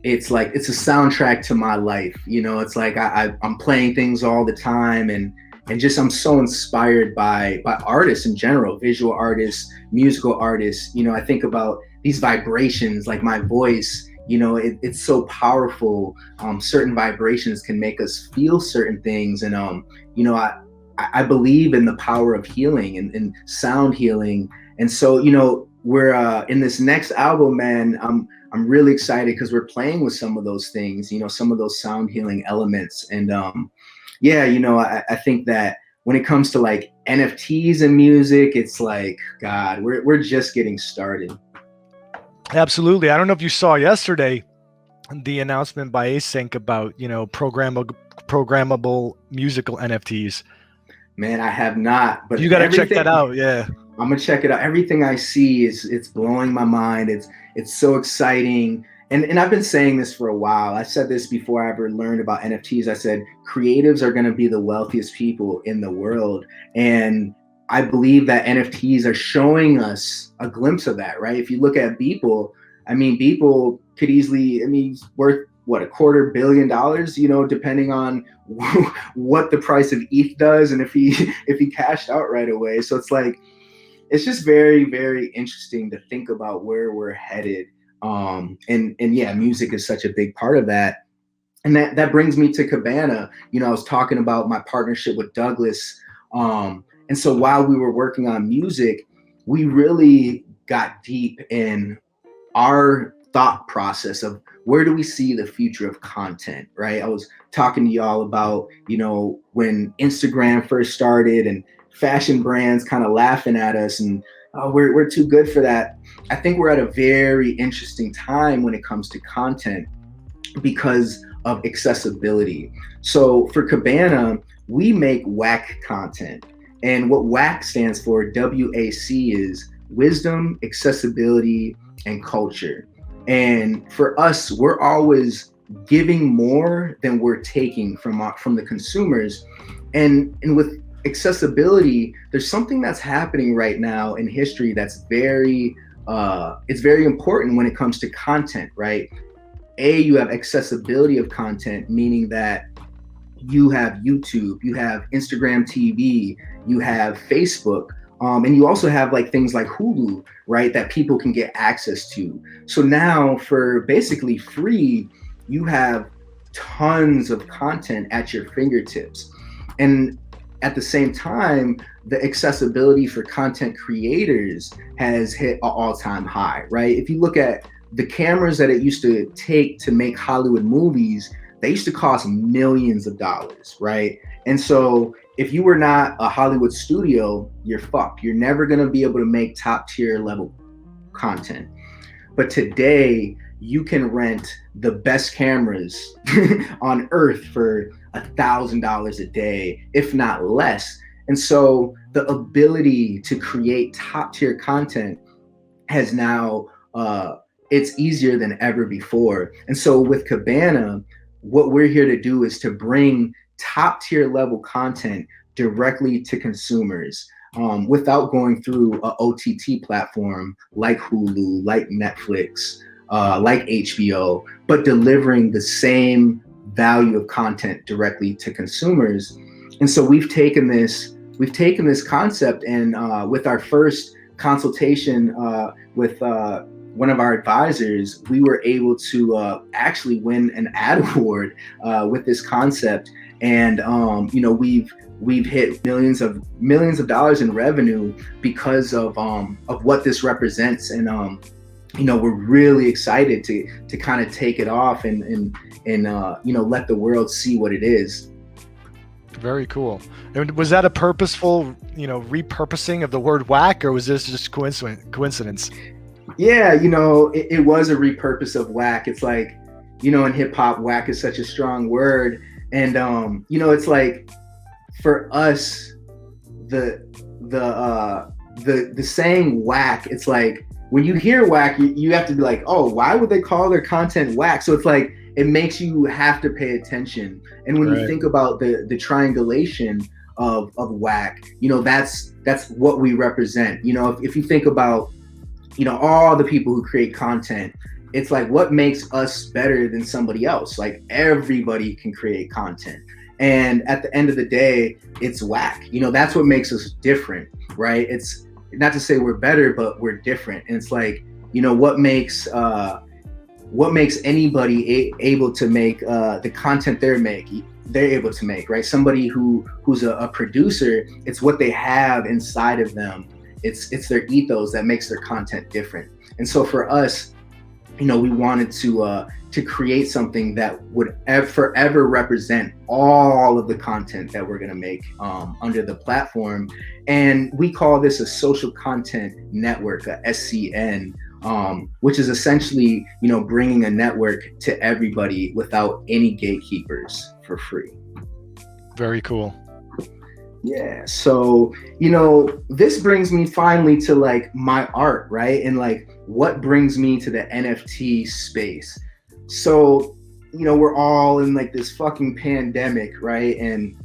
S2: it's like, it's a soundtrack to my life. It's like I'm playing things all the time, and just I'm so inspired by artists in general, visual artists, musical artists. I think about these vibrations, like my voice. It's so powerful. Certain vibrations can make us feel certain things, and I believe in the power of healing and sound healing. And so we're in this next album, man. I'm really excited because we're playing with some of those things, some of those sound healing elements. And yeah, I think that when it comes to like NFTs and music, it's like, God, we're just getting started.
S1: Absolutely. I don't know if you saw yesterday the announcement by Async about, programmable musical NFTs.
S2: Man, I have not, but
S1: you got to check that out. Yeah.
S2: I'm gonna check it out. Everything I see it's blowing my mind. It's so exciting. And I've been saying this for a while. I said this before I ever learned about NFTs. I said creatives are gonna be the wealthiest people in the world. And I believe that NFTs are showing us a glimpse of that, right? If you look at Beeple, Beeple could easily, he's worth what, $250 million, depending on what the price of ETH does, and if he cashed out right away. So it's like, it's just very, very interesting to think about where we're headed. And yeah, music is such a big part of that. And that brings me to Cabana. I was talking about my partnership with Douglas. And so while we were working on music, we really got deep in our thought process of where do we see the future of content, right? I was talking to y'all about, when Instagram first started and fashion brands kind of laughing at us and, oh, we're too good for that. I think we're at a very interesting time when it comes to content because of accessibility. So for Cabana, we make WAC content. And what WAC stands for, WAC, is wisdom, accessibility, and culture. And for us, we're always giving more than we're taking from the consumers. And with accessibility, there's something that's happening right now in history that's very important when it comes to content, right? You have accessibility of content, meaning that you have YouTube, you have Instagram TV, you have Facebook, and you also have like things like Hulu, right, that people can get access to. So now for basically free, you have tons of content at your fingertips. And at the same time, the accessibility for content creators has hit an all-time high, right? If you look at the cameras that it used to take to make Hollywood movies, they used to cost millions of dollars, right? And so if you were not a Hollywood studio, you're fucked. You're never gonna be able to make top tier level content. But today, you can rent the best cameras on earth for $1,000 a day, if not less. And so the ability to create top tier content has now, it's easier than ever before. And so with Cabana, what we're here to do is to bring top tier level content directly to consumers, without going through a OTT platform like Hulu, like Netflix, like HBO, but delivering the same value of content directly to consumers. And so we've taken this concept, and with our first consultation with one of our advisors, we were able to actually win an ad award with this concept. And we've hit millions of dollars in revenue because of what this represents. And we're really excited to kind of take it off and let the world see what it is.
S1: Very cool. And was that a purposeful, repurposing of the word whack, or was this just coincidence?
S2: Yeah, it was a repurpose of whack. It's like, in hip hop, whack is such a strong word. And it's like, for us, the saying whack, it's like, when you hear whack, you have to be like, oh, why would they call their content whack? So it's like, it makes you have to pay attention. And when you think about the triangulation of whack, that's what we represent. If you think about, all the people who create content, it's like, what makes us better than somebody else? Like, everybody can create content. And at the end of the day, it's whack. That's what makes us different, right? It's not to say we're better, but we're different. And it's like, what makes anybody able to make the content they're able to make, right? Somebody who's a producer, it's what they have inside of them. It's their ethos that makes their content different. And so for us, we wanted to create something that would forever represent all of the content that we're going to make under the platform. And we call this a social content network, a SCN, which is essentially, bringing a network to everybody without any gatekeepers for free.
S1: Very cool.
S2: Yeah. So, this brings me finally to like my art, right? And like what brings me to the NFT space. So, we're all in like this fucking pandemic, right? And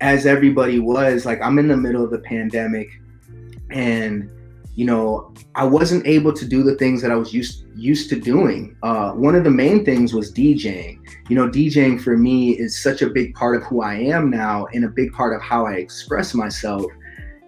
S2: as everybody was, like, I'm in the middle of the pandemic, and I wasn't able to do the things that I was used to doing. One of the main things was DJing. DJing for me is such a big part of who I am now, and a big part of how I express myself.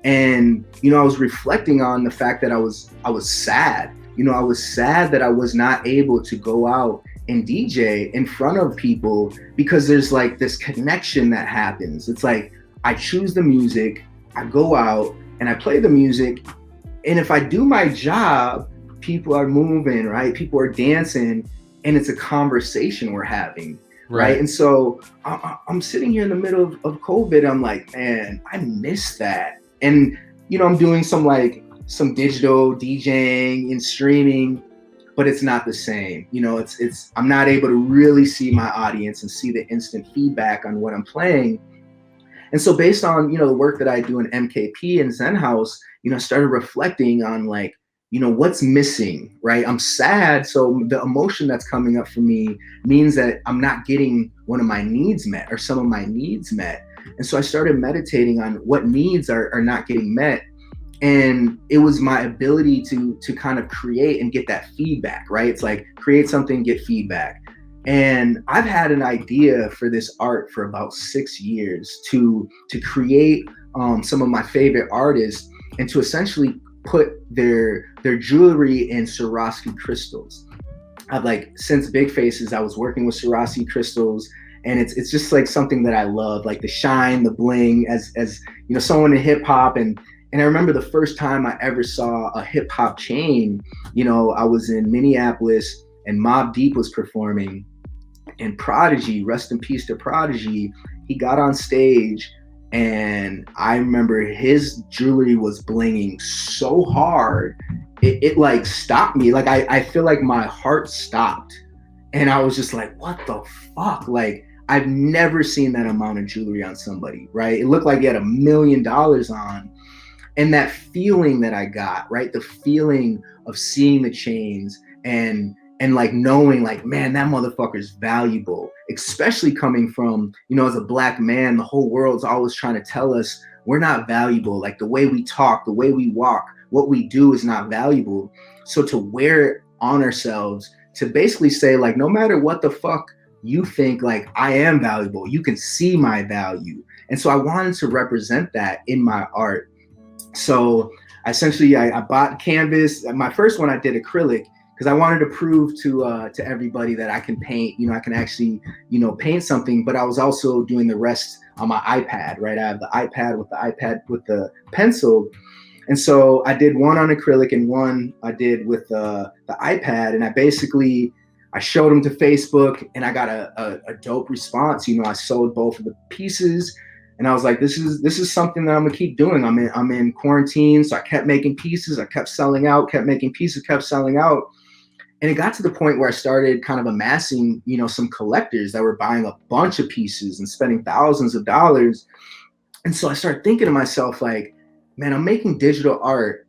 S2: And I was reflecting on the fact that I was sad. I was sad that I was not able to go out and DJ in front of people, because there's like this connection that happens. It's like, I choose the music, I go out and I play the music. And if I do my job, people are moving, right? People are dancing, and it's a conversation we're having, right? And so I'm sitting here in the middle of COVID. I'm like, man, I miss that. And, I'm doing some digital DJing and streaming, but it's not the same. I'm not able to really see my audience and see the instant feedback on what I'm playing. And so based on, the work that I do in MKP and Zen House, I started reflecting on like, what's missing, right? I'm sad. So the emotion that's coming up for me means that I'm not getting one of my needs met, or some of my needs met. And so I started meditating on what needs are not getting met. And it was my ability to kind of create and get that feedback, right? It's like, create something, get feedback. And I've had an idea for this art for about 6 years to create some of my favorite artists, and to essentially put their jewelry in Swarovski crystals. Since Big Faces, I was working with Swarovski crystals, and it's just like something that I love, like the shine, the bling, as someone in hip hop. And I remember the first time I ever saw a hip hop chain, I was in Minneapolis and Mobb Deep was performing, and Prodigy, rest in peace to Prodigy, he got on stage, and I remember his jewelry was blinging so hard, it like stopped me. Like I feel like my heart stopped, and I was just like, what the fuck? Like, I've never seen that amount of jewelry on somebody, right? It looked like he had $1 million on. And that feeling that I got, right? The feeling of seeing the chains and like knowing like, man, that motherfucker's valuable, especially coming from, you know, as a Black man, the whole world's always trying to tell us we're not valuable. Like the way we talk, the way we walk, what we do is not valuable. So to wear it on ourselves, to basically say like, no matter what the fuck you think, like I am valuable, you can see my value. And so I wanted to represent that in my art. So essentially I bought canvas. My first one I did acrylic because I wanted to prove to everybody that I can paint, you know, I can actually, you know, paint something, but I was also doing the rest on my iPad, right? I have the iPad with the pencil. And so I did one on acrylic and one I did with the iPad. And I showed them to Facebook and I got a dope response. You know, I sold both of the pieces. And I was like, this is something that I'm gonna keep doing. I'm in quarantine, so I kept making pieces. I kept selling out, kept making pieces, kept selling out. And it got to the point where I started kind of amassing, you know, some collectors that were buying a bunch of pieces and spending thousands of dollars. And so I started thinking to myself, like, man, I'm making digital art.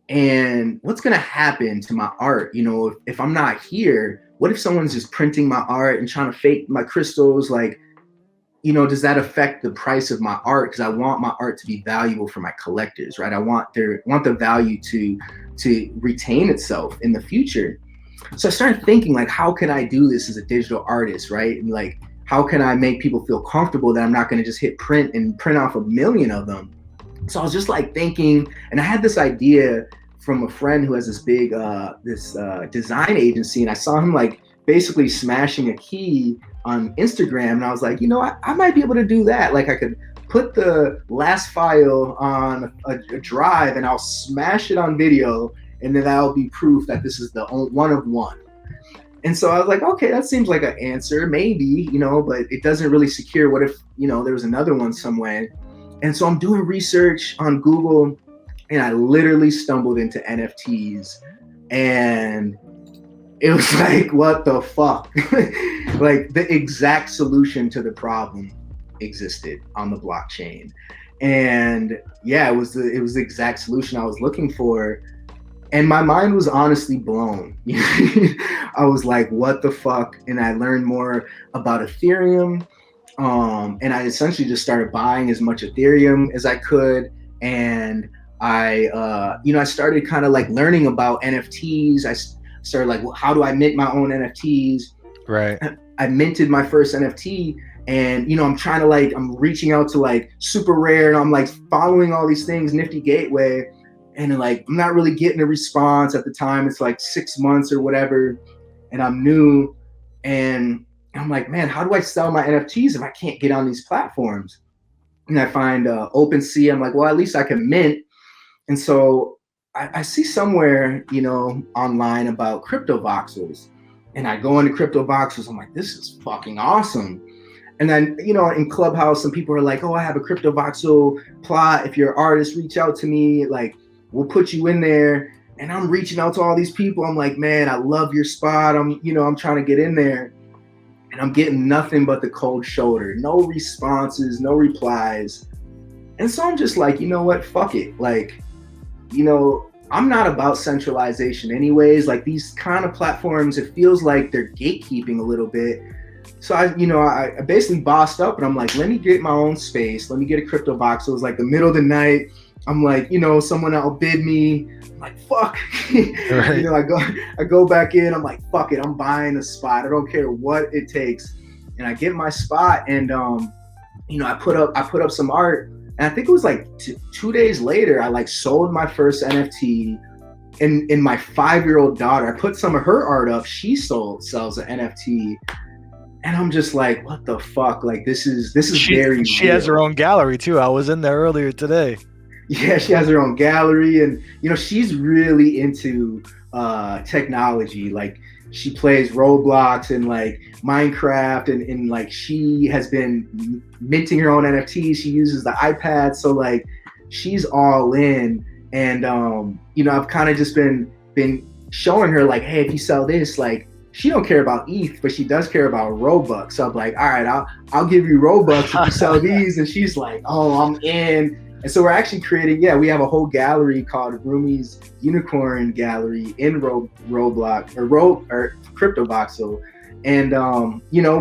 S2: And what's gonna happen to my art? You know, if I'm not here, what if someone's just printing my art and trying to fake my crystals? Like, you know, does that affect the price of my art? Because I want my art to be valuable for my collectors, right? I want the value to retain itself in the future. So I started thinking, like, how can I do this as a digital artist, right? And like, how can I make people feel comfortable that I'm not going to just hit print and print off 1 million of them? So I was just like thinking, and I had this idea from a friend who has this big design agency, and I saw him like basically smashing a key on Instagram, and I was like, you know, I might be able to do that. Like I could put the last file on a drive and I'll smash it on video, and then that'll be proof that this is the one of one. And so I was like, okay, that seems like an answer, maybe, you know, but it doesn't really secure. What if, you know, there was another one somewhere? And so I'm doing research on Google, and I literally stumbled into NFTs, and it was like, what the fuck? Like the exact solution to the problem existed on the blockchain. And yeah, it was the exact solution I was looking for. And my mind was honestly blown. I was like, what the fuck? And I learned more about Ethereum. And I essentially just started buying as much Ethereum as I could. And I started kind of like learning about NFTs. I started like, well, how do I mint my own NFTs?
S1: Right.
S2: I minted my first NFT, and you know, I'm reaching out to like Super Rare, and I'm like following all these things, Nifty Gateway, and like I'm not really getting a response at the time. It's like 6 months or whatever, and I'm new, and I'm like, man, how do I sell my NFTs if I can't get on these platforms? And I find OpenSea. I'm like, well, at least I can mint. And so I see somewhere, you know, online about crypto voxels, and I go into crypto voxels. I'm like, this is fucking awesome. And then, you know, in Clubhouse, some people are like, oh, I have a crypto voxel plot. If you're an artist, reach out to me. Like, we'll put you in there. And I'm reaching out to all these people. I'm like, man, I love your spot. I'm trying to get in there. And I'm getting nothing but the cold shoulder. No responses, no replies. And so I'm just like, you know what? Fuck it. Like, you know, I'm not about centralization anyways. Like these kind of platforms, it feels like they're gatekeeping a little bit. So I basically bossed up, and I'm like, let me get my own space. Let me get a crypto box. So it was like the middle of the night. I'm like, you know, someone outbid me. I'm like, fuck. Right. You know, I go back in. I'm like, fuck it. I'm buying a spot. I don't care what it takes. And I get my spot, and you know, I put up some art. And I think it was like 2 days later, I like sold my first NFT. And my 5-year-old daughter, I put some of her art up. She sells an NFT. And I'm just like, what the fuck? Like, this is very
S1: She
S2: real.
S1: has her own gallery too. I was in there earlier today.
S2: Yeah, she has her own gallery. And, you know, she's really into technology. Like, she plays Roblox and like Minecraft, and like she has been minting her own NFTs. She uses the iPad, so like she's all in. And you know, I've kind of just been showing her like, hey, if you sell this, like she don't care about ETH, but she does care about Robux. So I'm like, all right, I'll give you Robux if you sell these. And she's like, oh, I'm in. And so we're actually creating, we have a whole gallery called Rumi's Unicorn Gallery in Roblox or CryptoVoxel. And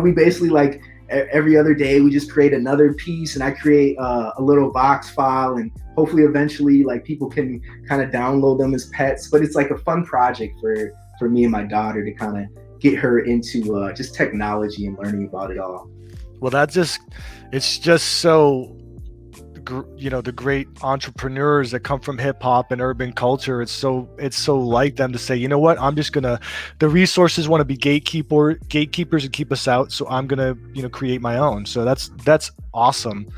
S2: we basically like every other day we just create another piece, and I create a little Vox file, and hopefully eventually like people can kind of download them as pets. But it's like a fun project for me and my daughter to kind of get her into just technology and learning about it all.
S1: Well, it's just so, the great entrepreneurs that come from hip hop and urban culture. It's so like them to say, you know what, the resources want to be gatekeepers and keep us out. So I'm going to, create my own. So that's awesome.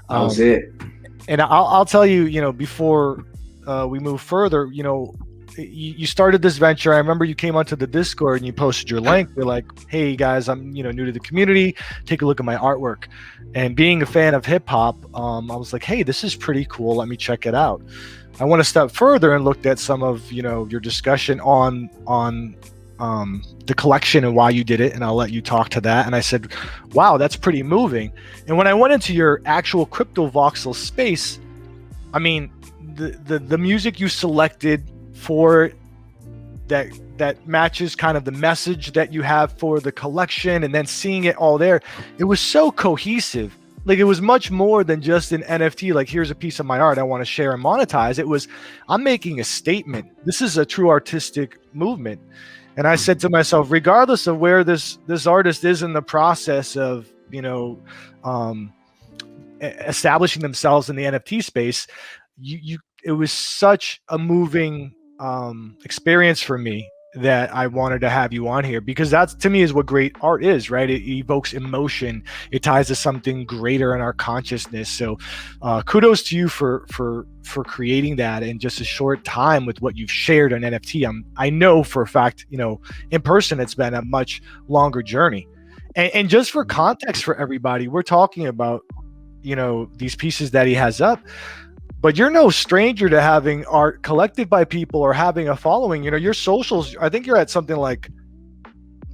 S2: That was it.
S1: And I'll tell you, before we move further, you started this venture. I remember you came onto the Discord and you posted your link. You're like, hey guys, I'm new to the community. Take a look at my artwork. And being a fan of hip hop, I was like, hey, this is pretty cool. Let me check it out. I went a step further and looked at some of your discussion on the collection and why you did it, and I'll let you talk to that. And I said, wow, that's pretty moving. And when I went into your actual CryptoVoxel space, I mean, the music you selected for that matches kind of the message that you have for the collection, and then seeing it all there, it was so cohesive. Like, it was much more than just an NFT, like, here's a piece of my art I want to share and monetize. It was, I'm making a statement. This is a true artistic movement. And I said to myself, regardless of where this artist is in the process of establishing themselves in the NFT space, it was such a moving experience for me that I wanted to have you on here, because that's, to me, is what great art is, right? It evokes emotion. It ties to something greater in our consciousness. So kudos to you for creating that in just a short time with what you've shared on NFT. I know for a fact, in person, it's been a much longer journey. And just for context for everybody, we're talking about, these pieces that he has up. But you're no stranger to having art collected by people or having a following. Your socials, I think you're at something like,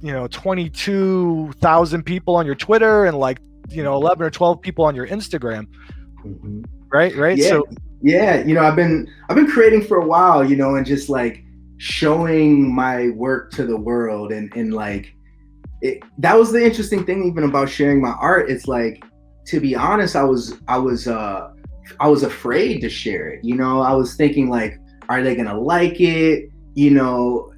S1: 22,000 people on your Twitter and like, 11 or 12 people on your Instagram.
S2: Mm-hmm.
S1: Right.
S2: Yeah.
S1: So
S2: yeah, I've been creating for a while, and just like showing my work to the world, and like that was the interesting thing even about sharing my art. It's like, to be honest, I was afraid to share it. I was thinking like, are they gonna like it?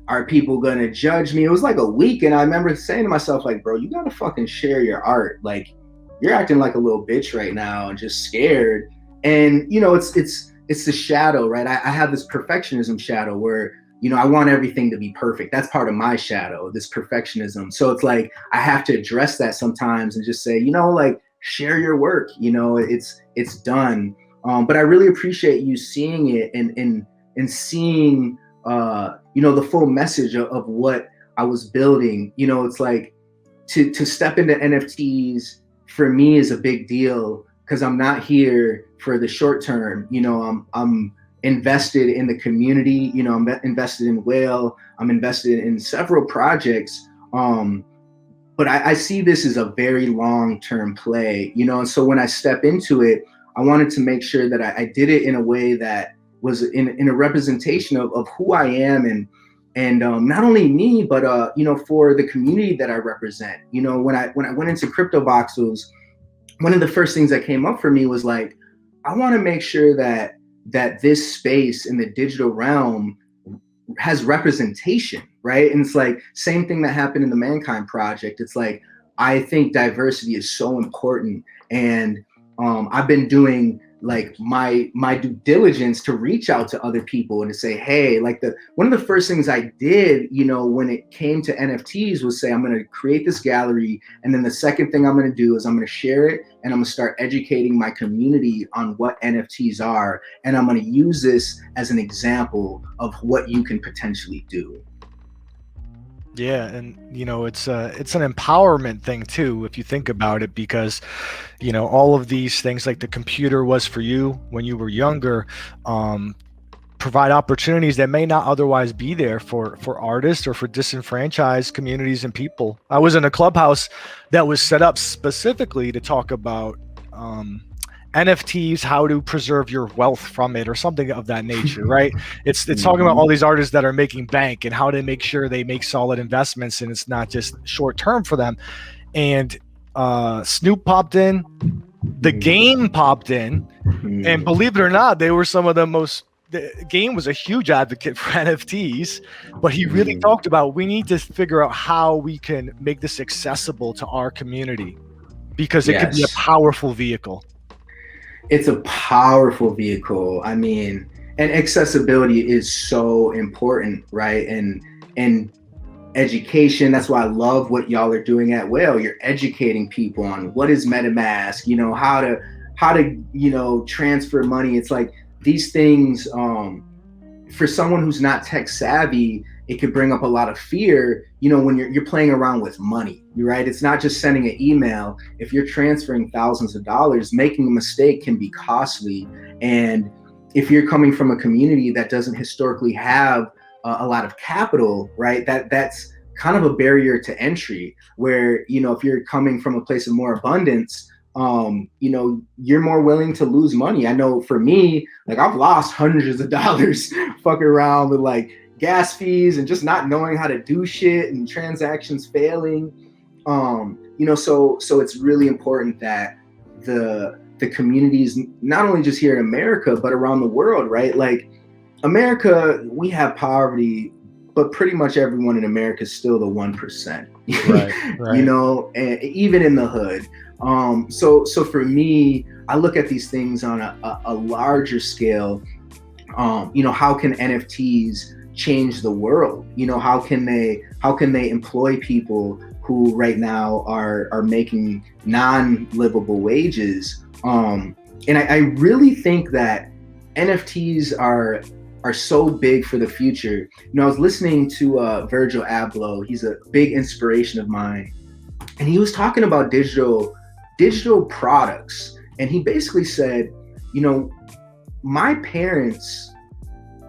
S2: Are people gonna judge me? It was like a week, and I remember saying to myself, like, bro, you gotta fucking share your art. Like, you're acting like a little bitch right now and just scared. And it's the shadow, right? I have this perfectionism shadow where I want everything to be perfect. That's part of my shadow, this perfectionism. So it's like I have to address that sometimes and just say, like, share your work. It's done. But I really appreciate you seeing it and seeing the full message of what I was building. It's like to step into NFTs for me is a big deal, because I'm not here for the short term. I'm invested in the community. I'm invested in Whale. I'm invested in several projects. But I see this as a very long-term play, and so when I step into it, I wanted to make sure that I did it in a way that was in a representation of who I am, and not only me, but for the community that I represent. When I went into CryptoVoxels, one of the first things that came up for me was like, I want to make sure that this space in the digital realm has representation, right? And it's like same thing that happened in the Mankind Project. It's like, I think diversity is so important, and I've been doing like my due diligence to reach out to other people and to say, hey, like one of the first things I did, when it came to NFTs was say, I'm going to create this gallery. And then the second thing I'm going to do is I'm going to share it, and I'm going to start educating my community on what NFTs are. And I'm going to use this as an example of what you can potentially do.
S1: Yeah, and it's an empowerment thing too, if you think about it, because all of these things, like the computer was for you when you were younger, provide opportunities that may not otherwise be there for artists or for disenfranchised communities and people. I was in a clubhouse that was set up specifically to talk about NFTs, how to preserve your wealth from it, or something of that nature, right? It's talking about all these artists that are making bank and how to make sure they make solid investments and it's not just short term for them. And Snoop popped in, the Game popped in, and believe it or not, they were some of the most. The Game was a huge advocate for NFTs, but he really talked about we need to figure out how we can make this accessible to our community because it could be a powerful vehicle.
S2: It's a powerful vehicle. I mean, and accessibility is so important, right? And education. That's why I love what y'all are doing at Whale. You're educating people on what is MetaMask, you know, how to, you know, transfer money. It's like these things, for someone who's not tech savvy, it could bring up a lot of fear, you know, when you're playing around with money, right? It's not just sending an email. If you're transferring thousands of dollars, making a mistake can be costly. And if you're coming from a community that doesn't historically have a lot of capital, right? That's kind of a barrier to entry where, you know, if you're coming from a place of more abundance, you know, you're more willing to lose money. I know for me, like I've lost hundreds of dollars fucking around with like gas fees and just not knowing how to do shit and transactions failing. You know, so it's really important that the communities, not only just here in America, but around the world, right? Like America, we have poverty, but pretty much everyone in America is still the 1%, right. You know, and even in the hood. So for me, I look at these things on a larger scale. You know, how can NFTs change the world? You know, how can they employ people who right now are making non-livable wages? And I really think that NFTs are so big for the future. You know, I was listening to Virgil Abloh. He's a big inspiration of mine, and he was talking about digital products. And he basically said, you know, my parents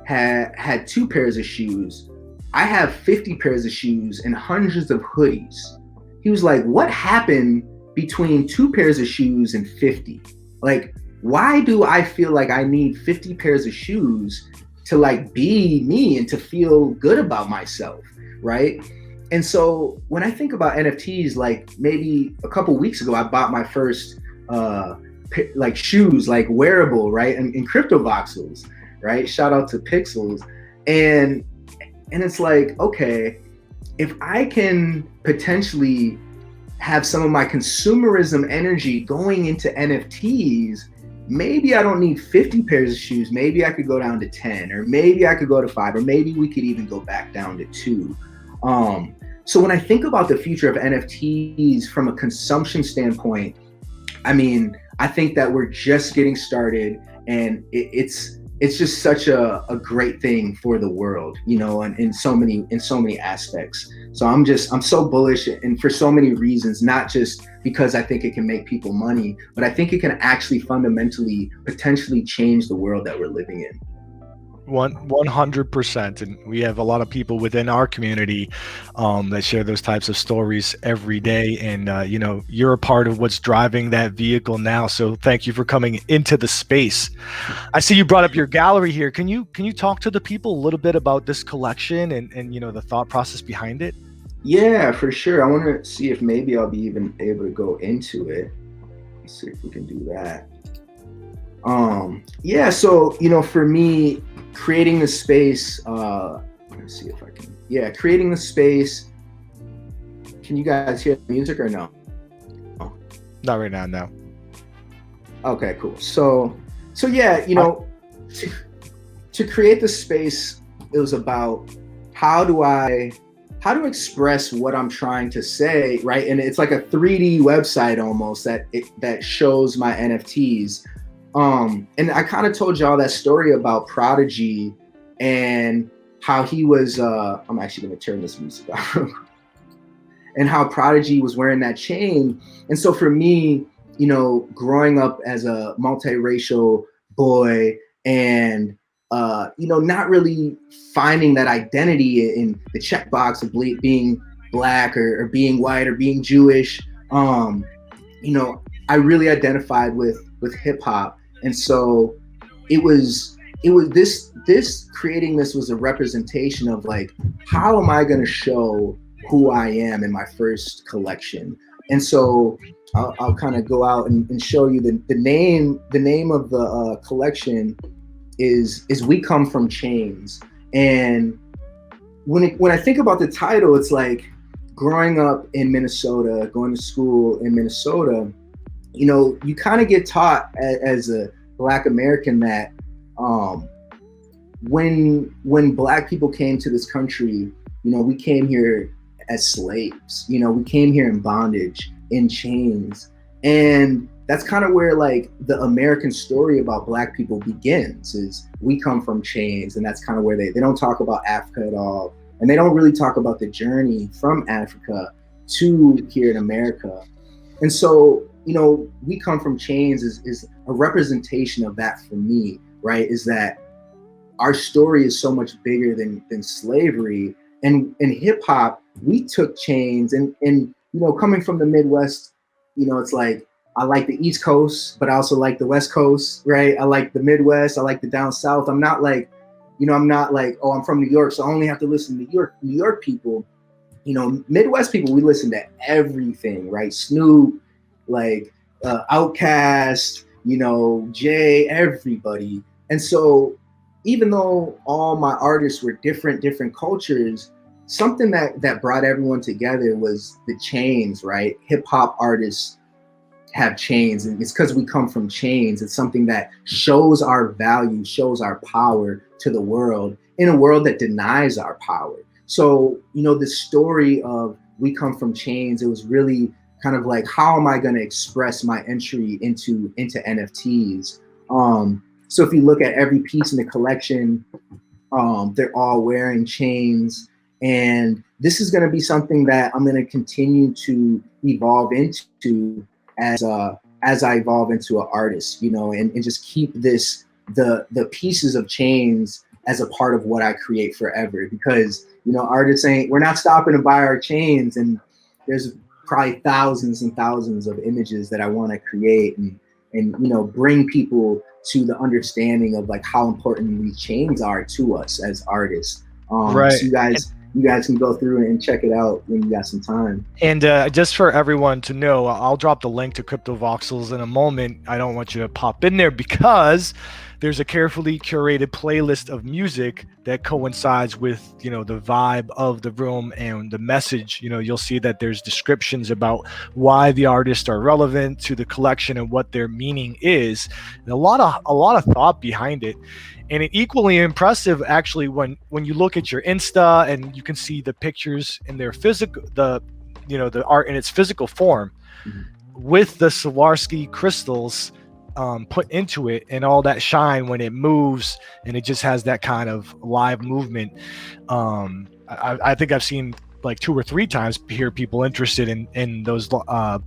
S2: had 2 pairs of shoes. I have 50 pairs of shoes and hundreds of hoodies. He was like, what happened between 2 pairs of shoes and 50? Like, why do I feel like I need 50 pairs of shoes to like be me and to feel good about myself, right? And so when I think about NFTs, like maybe a couple weeks ago, I bought my first like shoes, like wearable, right? And in crypto voxels, right? Shout out to Pixels. And it's like, okay, if I can potentially have some of my consumerism energy going into NFTs, maybe I don't need 50 pairs of shoes. Maybe I could go down to 10, or maybe I could go to 5, or maybe we could even go back down to 2. So when I think about the future of NFTs from a consumption standpoint, I mean, I think that we're just getting started, and it's just such a great thing for the world, you know, and in so many aspects. So I'm so bullish, and for so many reasons, not just because I think it can make people money, but I think it can actually fundamentally potentially change the world that we're living in.
S1: 100%. And we have a lot of people within our community that share those types of stories every day. And, you know, you're a part of what's driving that vehicle now. So thank you for coming into the space. I see you brought up your gallery here. Can you talk to the people a little bit about this collection and you know, the thought process behind it?
S2: Yeah, for sure. I want to see if maybe I'll be even able to go into it. Let's see if we can do that. Yeah, so, you know, for me, creating the space, let me see if I can, creating the space. Can you guys hear the music or no?
S1: Oh. Not right now, no.
S2: Okay, cool. So yeah, you know, to create the space, it was about how to express what I'm trying to say, right? And it's like a 3D website almost that shows my NFTs. And I kind of told y'all that story about Prodigy and how he was, I'm actually going to turn this music off, and how Prodigy was wearing that chain. And so for me, you know, growing up as a multiracial boy and not really finding that identity in the checkbox of being black or being white or being Jewish. I really identified with hip hop, and so it was this creating this was a representation of like, how am I going to show who I am in my first collection? And so I'll kind of go out and show you the name of the collection is We Come From Chains. And when I think about the title, it's like growing up in Minnesota, going to school in Minnesota, you kind of get taught as a Black American that when Black people came to this country, we came here as slaves. We came here in bondage, in chains. And that's kind of where like the American story about Black people begins, is we come from chains. And that's kind of where they don't talk about Africa at all. And they don't really talk about the journey from Africa to here in America. And so, We Come From Chains is a representation of that for me, right? Is that our story is so much bigger than slavery. And in hip hop, we took chains and coming from the Midwest, it's like, I like the East Coast, but I also like the West Coast, right? I like the Midwest. I like the down South. I'm not like, oh, I'm from New York, so I only have to listen to New York people. Midwest people, we listen to everything, right? Snoop, like Outkast, Jay, everybody. And so even though all my artists were different cultures, something that brought everyone together was the chains, right? Hip hop artists have chains, and it's because we come from chains. It's something that shows our value, shows our power to the world in a world that denies our power. So, the story of We Come From Chains, it was really kind of like, how am I going to express my entry into NFTs? So if you look at every piece in the collection, they're all wearing chains. And this is going to be something that I'm going to continue to evolve into as I evolve into an artist, and just keep the pieces of chains as a part of what I create forever. Because, artists we're not stopping to buy our chains. And there's probably thousands and thousands of images that I want to create and bring people to the understanding of like how important these chains are to us as artists.
S1: Right.
S2: So you guys can go through and check it out when you got some time.
S1: And just for everyone to know, I'll drop the link to CryptoVoxels in a moment. I don't want you to pop in there because there's a carefully curated playlist of music that coincides with, the vibe of the room and the message. You'll see that there's descriptions about why the artists are relevant to the collection and what their meaning is, and a lot of thought behind it. And it equally impressive, actually, when you look at your Insta and you can see the pictures in their physical, the art in its physical form, with the Swarovski crystals put into it and all that shine when it moves, and it just has that kind of live movement. I think I've seen like 2 or 3 times hear people interested in those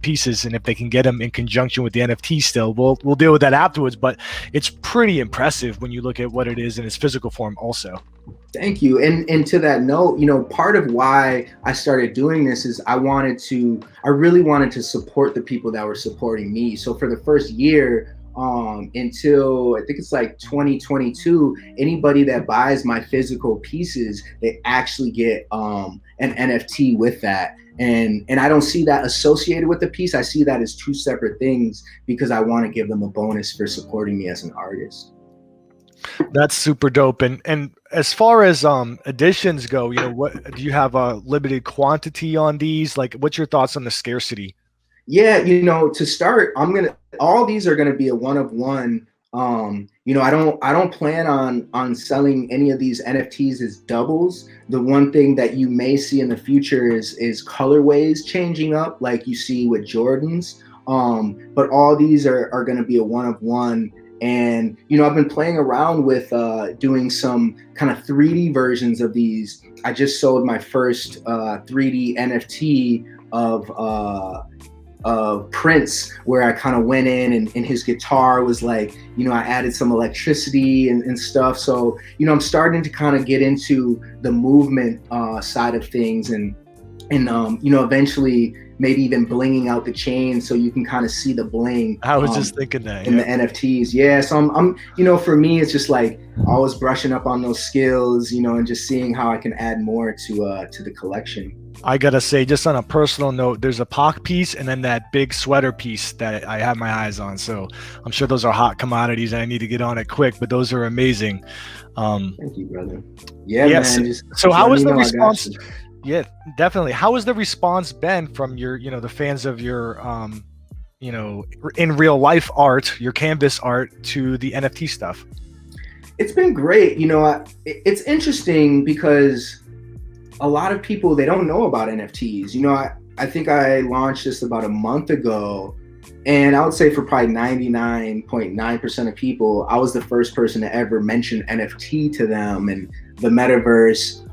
S1: pieces, and if they can get them in conjunction with the NFT still, we'll deal with that afterwards. But it's pretty impressive when you look at what it is in its physical form also.
S2: Thank you. And to that note, part of why I started doing this is I really wanted to support the people that were supporting me. So for the first year, until I think it's like 2022, anybody that buys my physical pieces, they actually get an NFT with that. And I don't see that associated with the piece. I see that as 2 separate things because I want to give them a bonus for supporting me as an artist.
S1: That's super dope. And as far as editions go, what do you have a limited quantity on these? Like, what's your thoughts on the scarcity?
S2: Yeah, to start, all these are gonna be a one of one. I don't plan on selling any of these NFTs as doubles. The one thing that you may see in the future is colorways changing up, like you see with Jordans. But all these are gonna be a one of one. And I've been playing around with doing some kind of 3D versions of these. I just sold my first 3D NFT of Prince, where I kind of went in and his guitar was like, I added some electricity and stuff. So, I'm starting to kind of get into the movement side of things, and eventually maybe even blinging out the chain so you can kind of see the bling.
S1: I was just thinking that
S2: in the NFTs. Yeah. So I'm for me, it's just like always brushing up on those skills, and just seeing how I can add more to the collection.
S1: I gotta say, just on a personal note, there's a POC piece and then that big sweater piece that I have my eyes on. So I'm sure those are hot commodities and I need to get on it quick, but those are amazing.
S2: Thank you, brother. Yeah, yes. Man.
S1: So how was the response? Yeah, definitely. How has the response been from your, the fans of your, in real life art, your canvas art, to the NFT stuff?
S2: It's been great. It's interesting because a lot of people, they don't know about NFTs. I think I launched this about a month ago, and I would say for probably 99.9% of people, I was the first person to ever mention NFT to them and the metaverse.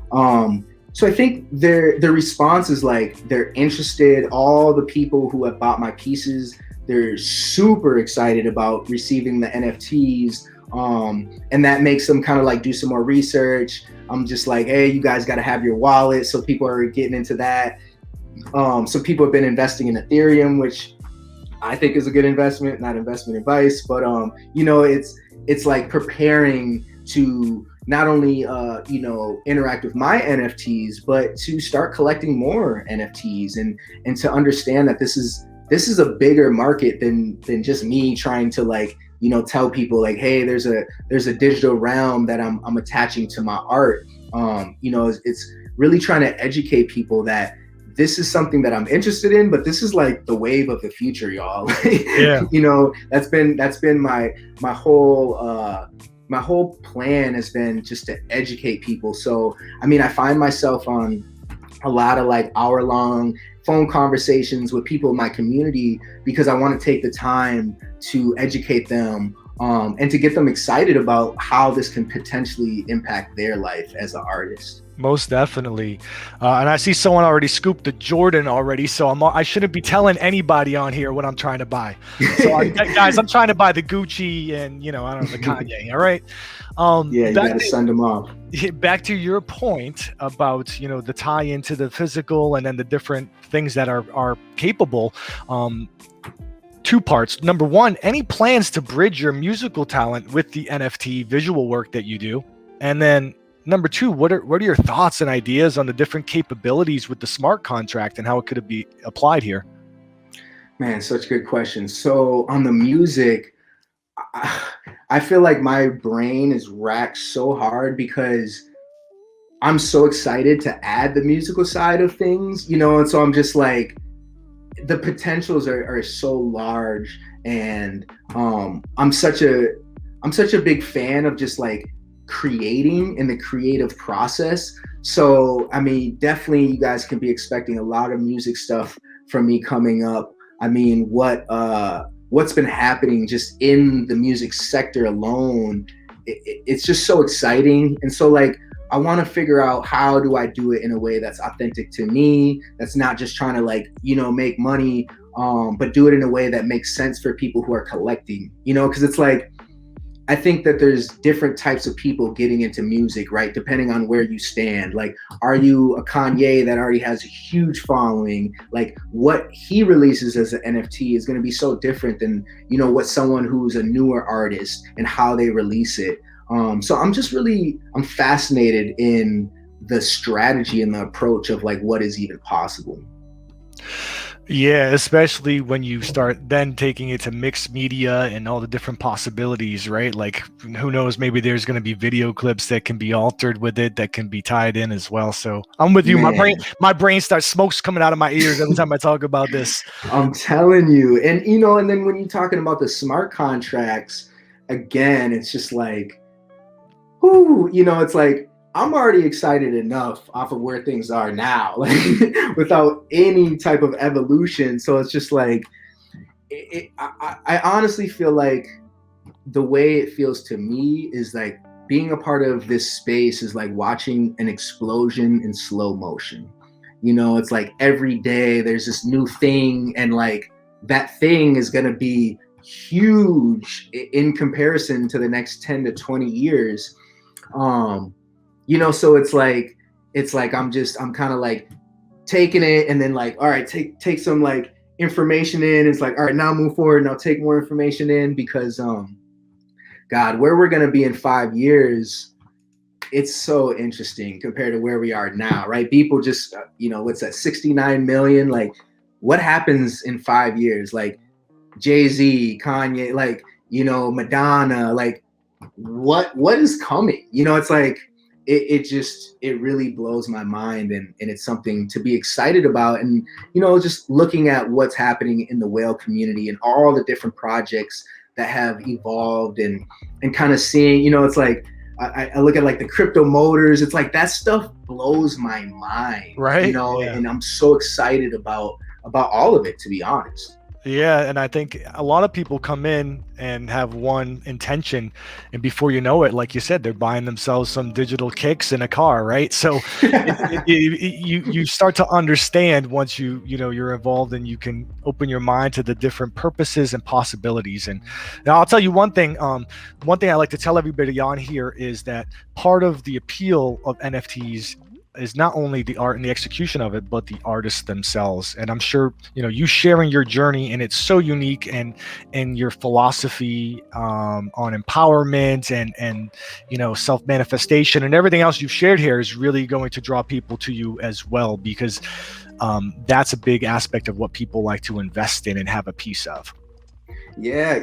S2: So I think their response is like, they're interested. All the people who have bought my pieces, they're super excited about receiving the NFTs. And that makes them kind of like do some more research. I'm just like, hey, you guys got to have your wallet. So people are getting into that. So people have been investing in Ethereum, which I think is a good investment, not investment advice, but it's like preparing to not only interact with my NFTs, but to start collecting more NFTs and to understand that this is a bigger market than just me trying to like, tell people like, hey, there's a digital realm that I'm attaching to my art. It's really trying to educate people that this is something that I'm interested in, but this is like the wave of the future, y'all.
S1: Yeah.
S2: That's been my whole plan has been just to educate people. So, I find myself on a lot of like hour-long phone conversations with people in my community because I want to take the time to educate them and to get them excited about how this can potentially impact their life as an artist.
S1: Most definitely. And I see someone already scooped the Jordan already, so I shouldn't be telling anybody on here what I'm trying to buy. So guys, I'm trying to buy the Gucci and, I don't know, the Kanye, all right?
S2: Yeah, you got to send them off.
S1: Back to your point about, the tie into the physical and then the different things that are capable. Two parts. Number one, any plans to bridge your musical talent with the NFT visual work that you do? And then number two, what are your thoughts and ideas on the different capabilities with the smart contract and how it could be applied here?
S2: Man, such good questions. So on the music, I feel like my brain is racked so hard because I'm so excited to add the musical side of things, and so I'm just like, the potentials are so large, and I'm such a big fan of just like creating in the creative process. So definitely you guys can be expecting a lot of music stuff from me coming up. What's been happening just in the music sector alone, it's just so exciting. And so like, I want to figure out how do I do it in a way that's authentic to me, that's not just trying to like, make money, but do it in a way that makes sense for people who are collecting, because it's like, I think that there's different types of people getting into music, right? Depending on where you stand. Like, are you a Kanye that already has a huge following? Like, what he releases as an NFT is going to be so different than, what someone who's a newer artist and how they release it. So I'm fascinated in the strategy and the approach of like what is even possible.
S1: Yeah, especially when you start then taking it to mixed media and all the different possibilities, right? Like, who knows, maybe there's going to be video clips that can be altered with it, that can be tied in as well. So I'm with you. Man. My brain starts, smoke's coming out of my ears every time I talk about this.
S2: I'm telling you. And, and then when you're talking about the smart contracts, again, it's just like, whoo, it's like, I'm already excited enough off of where things are now, like without any type of evolution. So it's just like, I honestly feel like the way it feels to me is like being a part of this space is like watching an explosion in slow motion. It's like every day there's this new thing, and like that thing is going to be huge in comparison to the next 10 to 20 years. So it's like I'm kind of like taking it and then like, all right, take some like information in. It's like, all right, now move forward and I'll take more information in, because God, where we're going to be in 5 years, it's so interesting compared to where we are now, right? People just, what's that, 69 million? Like, what happens in 5 years? Like Jay-Z, Kanye, like, Madonna, like what is coming? It's like, it really blows my mind, and it's something to be excited about. And, just looking at what's happening in the whale community and all the different projects that have evolved, and kind of seeing, it's like, I look at like the crypto motors. It's like that stuff blows my mind,
S1: Right. Yeah.
S2: and I'm so excited about all of it, to be honest.
S1: Yeah, and I think a lot of people come in and have one intention, and before you know it, like you said, they're buying themselves some digital kicks in a car, right? So you start to understand once you're involved, and you can open your mind to the different purposes and possibilities. And now I'll tell you one thing. One thing I like to tell everybody on here is that part of the appeal of NFTs is not only the art and the execution of it, but the artists themselves. And I'm sure, you sharing your journey, and it's so unique, and your philosophy on empowerment and self-manifestation and everything else you've shared here is really going to draw people to you as well, because that's a big aspect of what people like to invest in and have a piece of.
S2: Yeah,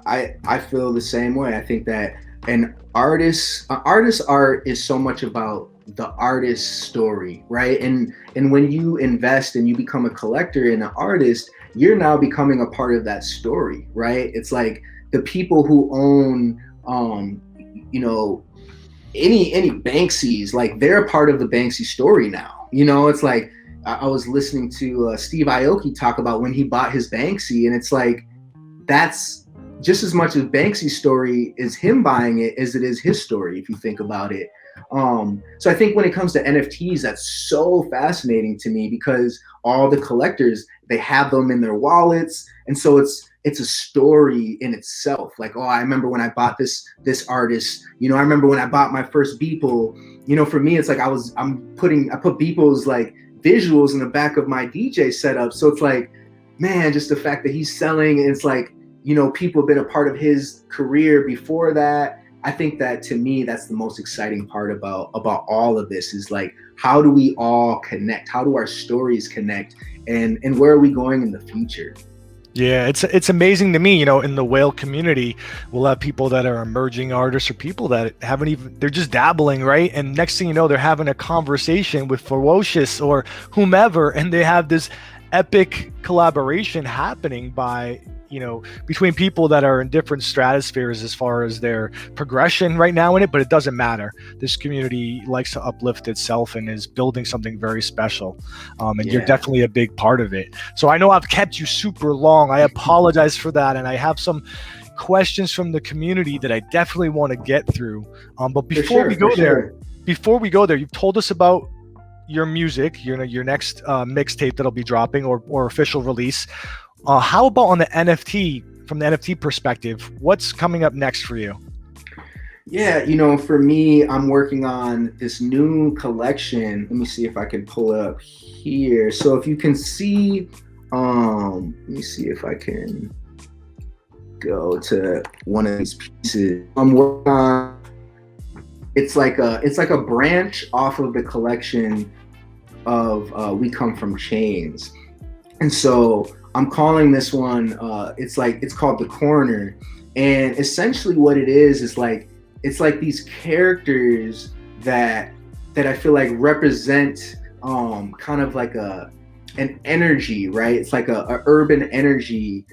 S2: I feel the same way. I think that an artist's art is so much about the artist's story, right? And when you invest and you become a collector and an artist, you're now becoming a part of that story, right? It's like the people who own any Banksys, like they're a part of the Banksy story now. It's like I was listening to Steve Aoki talk about when he bought his Banksy, and it's like that's just as much of Banksy's story is him buying it as it is his story, if you think about it. So I think when it comes to NFTs, that's so fascinating to me, because all the collectors, they have them in their wallets, and so it's a story in itself. Like, oh, I remember when I bought this artist. I remember when I bought my first Beeple. For me, it's like I put Beeple's like visuals in the back of my DJ setup. So it's like, man, just the fact that he's selling, and it's like, people have been a part of his career before that. I think that, to me, that's the most exciting part about all of this, is like, how do we all connect? How do our stories connect? And where are we going in the future?
S1: Yeah, it's amazing to me, in the whale community, we'll have people that are emerging artists, or people that they're just dabbling, right? And next thing you know, they're having a conversation with Ferocious or whomever, and they have this epic collaboration happening between people that are in different stratospheres as far as their progression right now in it, but it doesn't matter. This community likes to uplift itself and is building something very special. And you're definitely a big part of it. So I know I've kept you super long. I apologize for that. And I have some questions from the community that I definitely want to get through. But before we go there, you've told us about your music, your next mixtape that'll be dropping, or official release. How about on the NFT, from the NFT perspective, what's coming up next for you?
S2: Yeah, for me, I'm working on this new collection. Let me see if I can pull it up here. So if you can see, let me see if I can go to one of these pieces. I'm working on, it's like a branch off of the collection of We Come From Chains. And so I'm calling this one, it's called The Corner. And essentially what it is like, it's like these characters that I feel like represent kind of like an energy, right? It's like a urban energy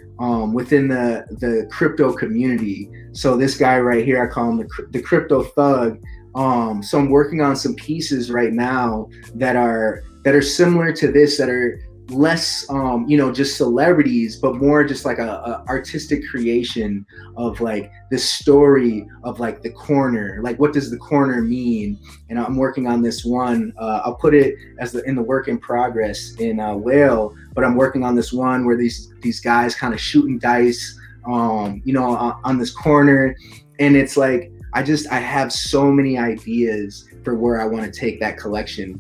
S2: within the crypto community. So this guy right here, I call him the crypto thug. So I'm working on some pieces right now that are similar to this, that are less you know, just celebrities, but more just like a artistic creation of like this story of like the corner, like what does the corner mean. And I'm working on this one, I'll put it as in the work in progress in Whale, but I'm working on this one where these guys kind of shooting dice, you know, on this corner. And it's like I have so many ideas for where I want to take that collection.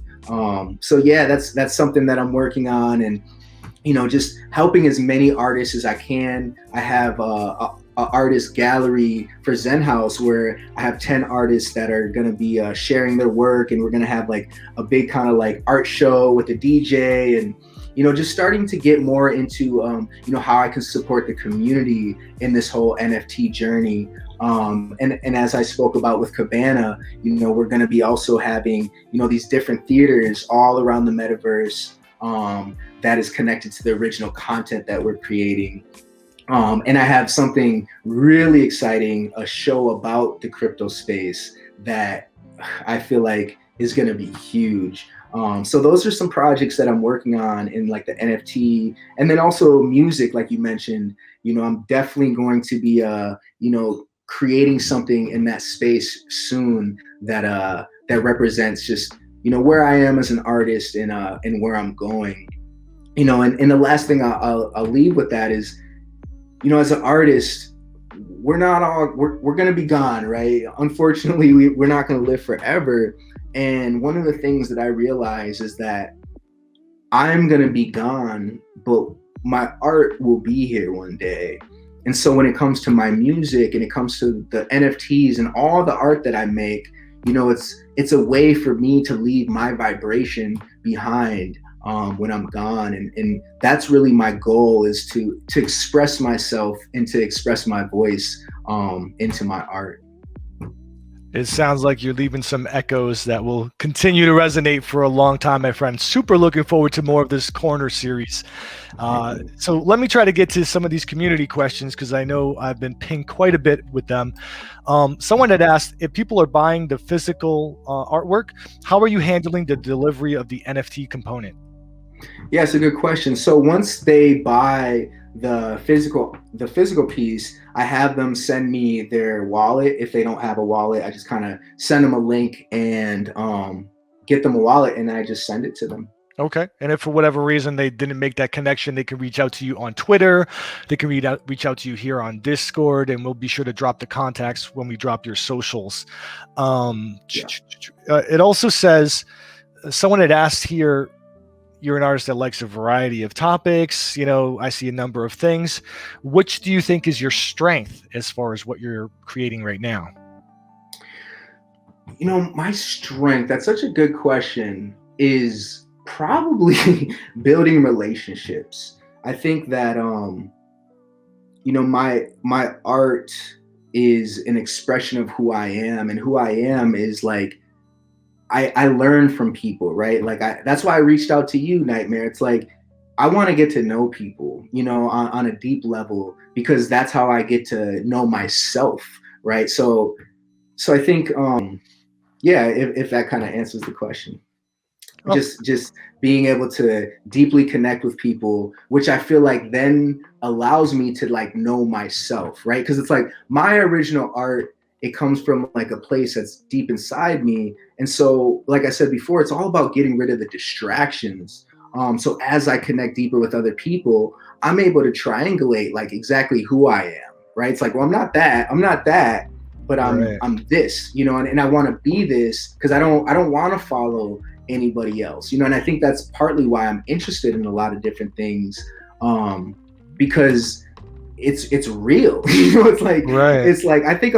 S2: So yeah, that's something that I'm working on, and you know, just helping as many artists as I can. I have a artist gallery for Zen House where I have 10 artists that are going to be sharing their work, and we're going to have like a big kind of like art show with a DJ, and you know, just starting to get more into you know, how I can support the community in this whole NFT journey. And as I spoke about with Cabana, you know, we're going to be also having, you know, these different theaters all around the metaverse that is connected to the original content that we're creating. And I have something really exciting, a show about the crypto space that I feel like is going to be huge. So those are some projects that I'm working on in like the NFT, and then also music, like you mentioned. You know, I'm definitely going to be, you know, creating something in that space soon that that represents just, you know, where I am as an artist and where I'm going. You know, and the last thing I'll leave with that is, you know, as an artist, we're going to be gone, right? Unfortunately, we're not going to live forever. And one of the things that I realize is that I'm going to be gone, but my art will be here one day. And so when it comes to my music and it comes to the NFTs and all the art that I make, you know, it's a way for me to leave my vibration behind when I'm gone. And that's really my goal, is to express myself and to express my voice into my art.
S1: It sounds like you're leaving some echoes that will continue to resonate for a long time, my friend. Super looking forward to more of this corner series. So let me try to get to some of these community questions, because I know I've been pinged quite a bit with them. Someone had asked, if people are buying the physical artwork, how are you handling the delivery of the NFT component?
S2: Yeah, it's a good question. So once they buy the physical piece, I have them send me their wallet. If they don't have a wallet, I just kind of send them a link and get them a wallet, and I just send it to them.
S1: Okay. And if for whatever reason they didn't make that connection, they can reach out to you on Twitter. They can reach out to you here on Discord, and we'll be sure to drop the contacts when we drop your socials.
S2: Yeah.
S1: It also says, someone had asked here, you're an artist that likes a variety of topics. You know, I see a number of things. Which do you think is your strength as far as what you're creating right now?
S2: You know, my strength, that's such a good question, is probably building relationships. I think that you know, my art is an expression of who I am, and who I am is like, I learn from people, right? Like that's why I reached out to you, Nytmare. It's like, I want to get to know people, you know, on a deep level, because that's how I get to know myself, right? So I think, yeah, if that kind of answers the question.
S1: Oh.
S2: Just being able to deeply connect with people, which I feel like then allows me to like know myself, right? Because it's like my original art, it comes from like a place that's deep inside me. And so, like I said before, it's all about getting rid of the distractions. So as I connect deeper with other people, I'm able to triangulate like exactly who I am, right? It's like, well, I'm not that, but I'm this, you know, and I want to be this, because I don't want to follow anybody else, you know. And I think that's partly why I'm interested in a lot of different things, because it's real. You know, it's like I think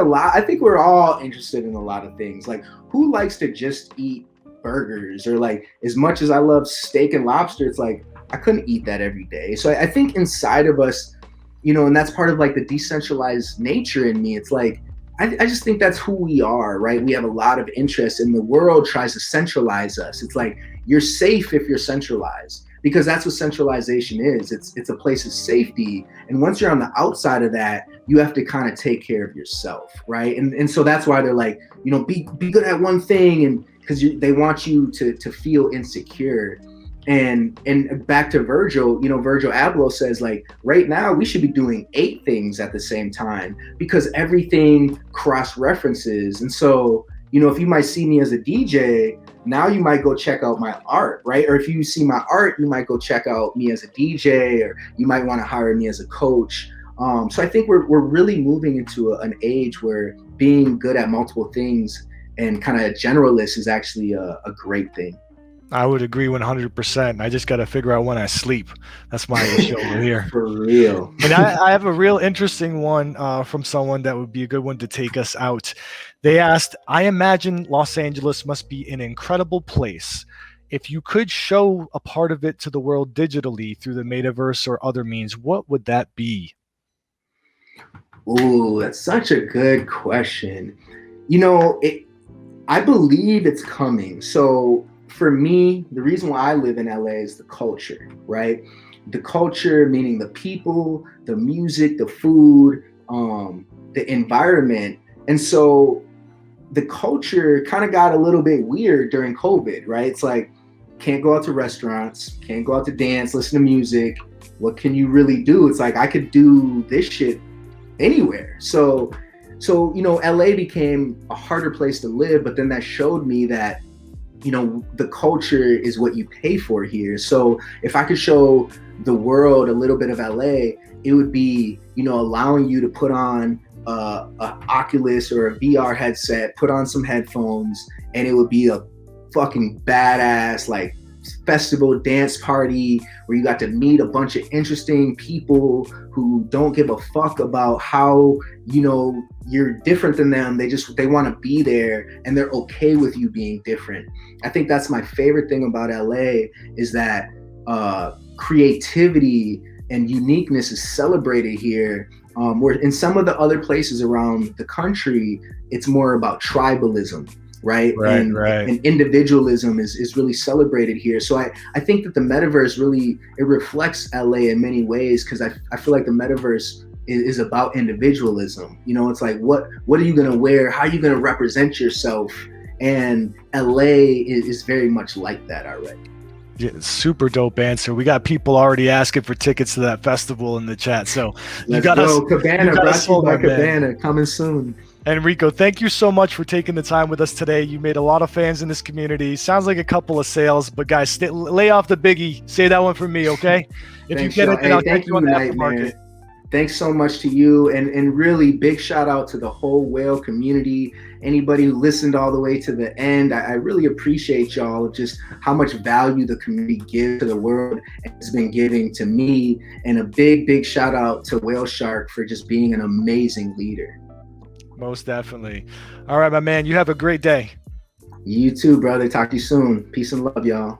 S2: we're all interested in a lot of things. Like, who likes to just eat burgers? Or like, as much as I love steak and lobster, it's like I couldn't eat that every day. So I think inside of us, you know, and that's part of like the decentralized nature in me. It's like I just think that's who we are, right? We have a lot of interest, and the world tries to centralize us. It's like, you're safe if you're centralized, because that's what centralization is. It's a place of safety. And once you're on the outside of that, you have to kind of take care of yourself, right? And so that's why they're like, you know, be good at one thing, and because they want you to feel insecure. And back to Virgil, Virgil Abloh says, like, right now we should be doing 8 things at the same time because everything cross references. And so, if you might see me as a DJ, now you might go check out my art, right? Or if you see my art, you might go check out me as a DJ, or you might want to hire me as a coach. So I think we're really moving into an age where being good at multiple things and kind of a generalist is actually a great thing.
S1: I would agree 100%. I just got to figure out when I sleep. That's my issue over here.
S2: For real.
S1: And I have a real interesting one from someone that would be a good one to take us out. They asked, I imagine Los Angeles must be an incredible place. If you could show a part of it to the world digitally through the metaverse or other means, what would that be?
S2: Ooh, that's such a good question. I believe it's coming. So for me, the reason why I live in LA is the culture, right? The culture, meaning the people, the music, the food, the environment. And so the culture kind of got a little bit weird during COVID, right? It's like, can't go out to restaurants, can't go out to dance, listen to music. What can you really do? It's like, I could do this shit anywhere. So LA became a harder place to live, but then that showed me that, the culture is what you pay for here. So if I could show the world a little bit of LA, it would be, allowing you to put on a Oculus or a VR headset, put on some headphones, and it would be a fucking badass, like, festival dance party where you got to meet a bunch of interesting people who don't give a fuck about how you're different than them. They want to be there, and they're okay with you being different. I think that's my favorite thing about LA is that creativity and uniqueness is celebrated here, where in some of the other places around the country it's more about tribalism, right? And individualism is really celebrated here. So I think that the metaverse really, it reflects LA in many ways, because I feel like the metaverse is about individualism. It's like, what are you going to wear? How are you going to represent yourself? And LA is very much like that already.
S1: Yeah, super dope answer. We got people already asking for tickets to that festival in the chat. So
S2: you got us. Cabana, brought to you by Cabana, coming soon.
S1: Enrico, thank you so much for taking the time with us today. You made a lot of fans in this community. Sounds like a couple of sales, but guys, lay off the biggie. Say that one for me, okay? If
S2: Thanks,
S1: you get it, then I'll
S2: thank
S1: get you on the
S2: Nytmare. Thanks so much to you, and really big shout out to the whole whale community. Anybody who listened all the way to the end, I really appreciate y'all, just how much value the community gives to the world and it's been giving to me. And a big shout out to Whale Shark for just being an amazing leader.
S1: Most definitely. All right, my man, you have a great day.
S2: You too, brother. Talk to you soon. Peace and love, y'all.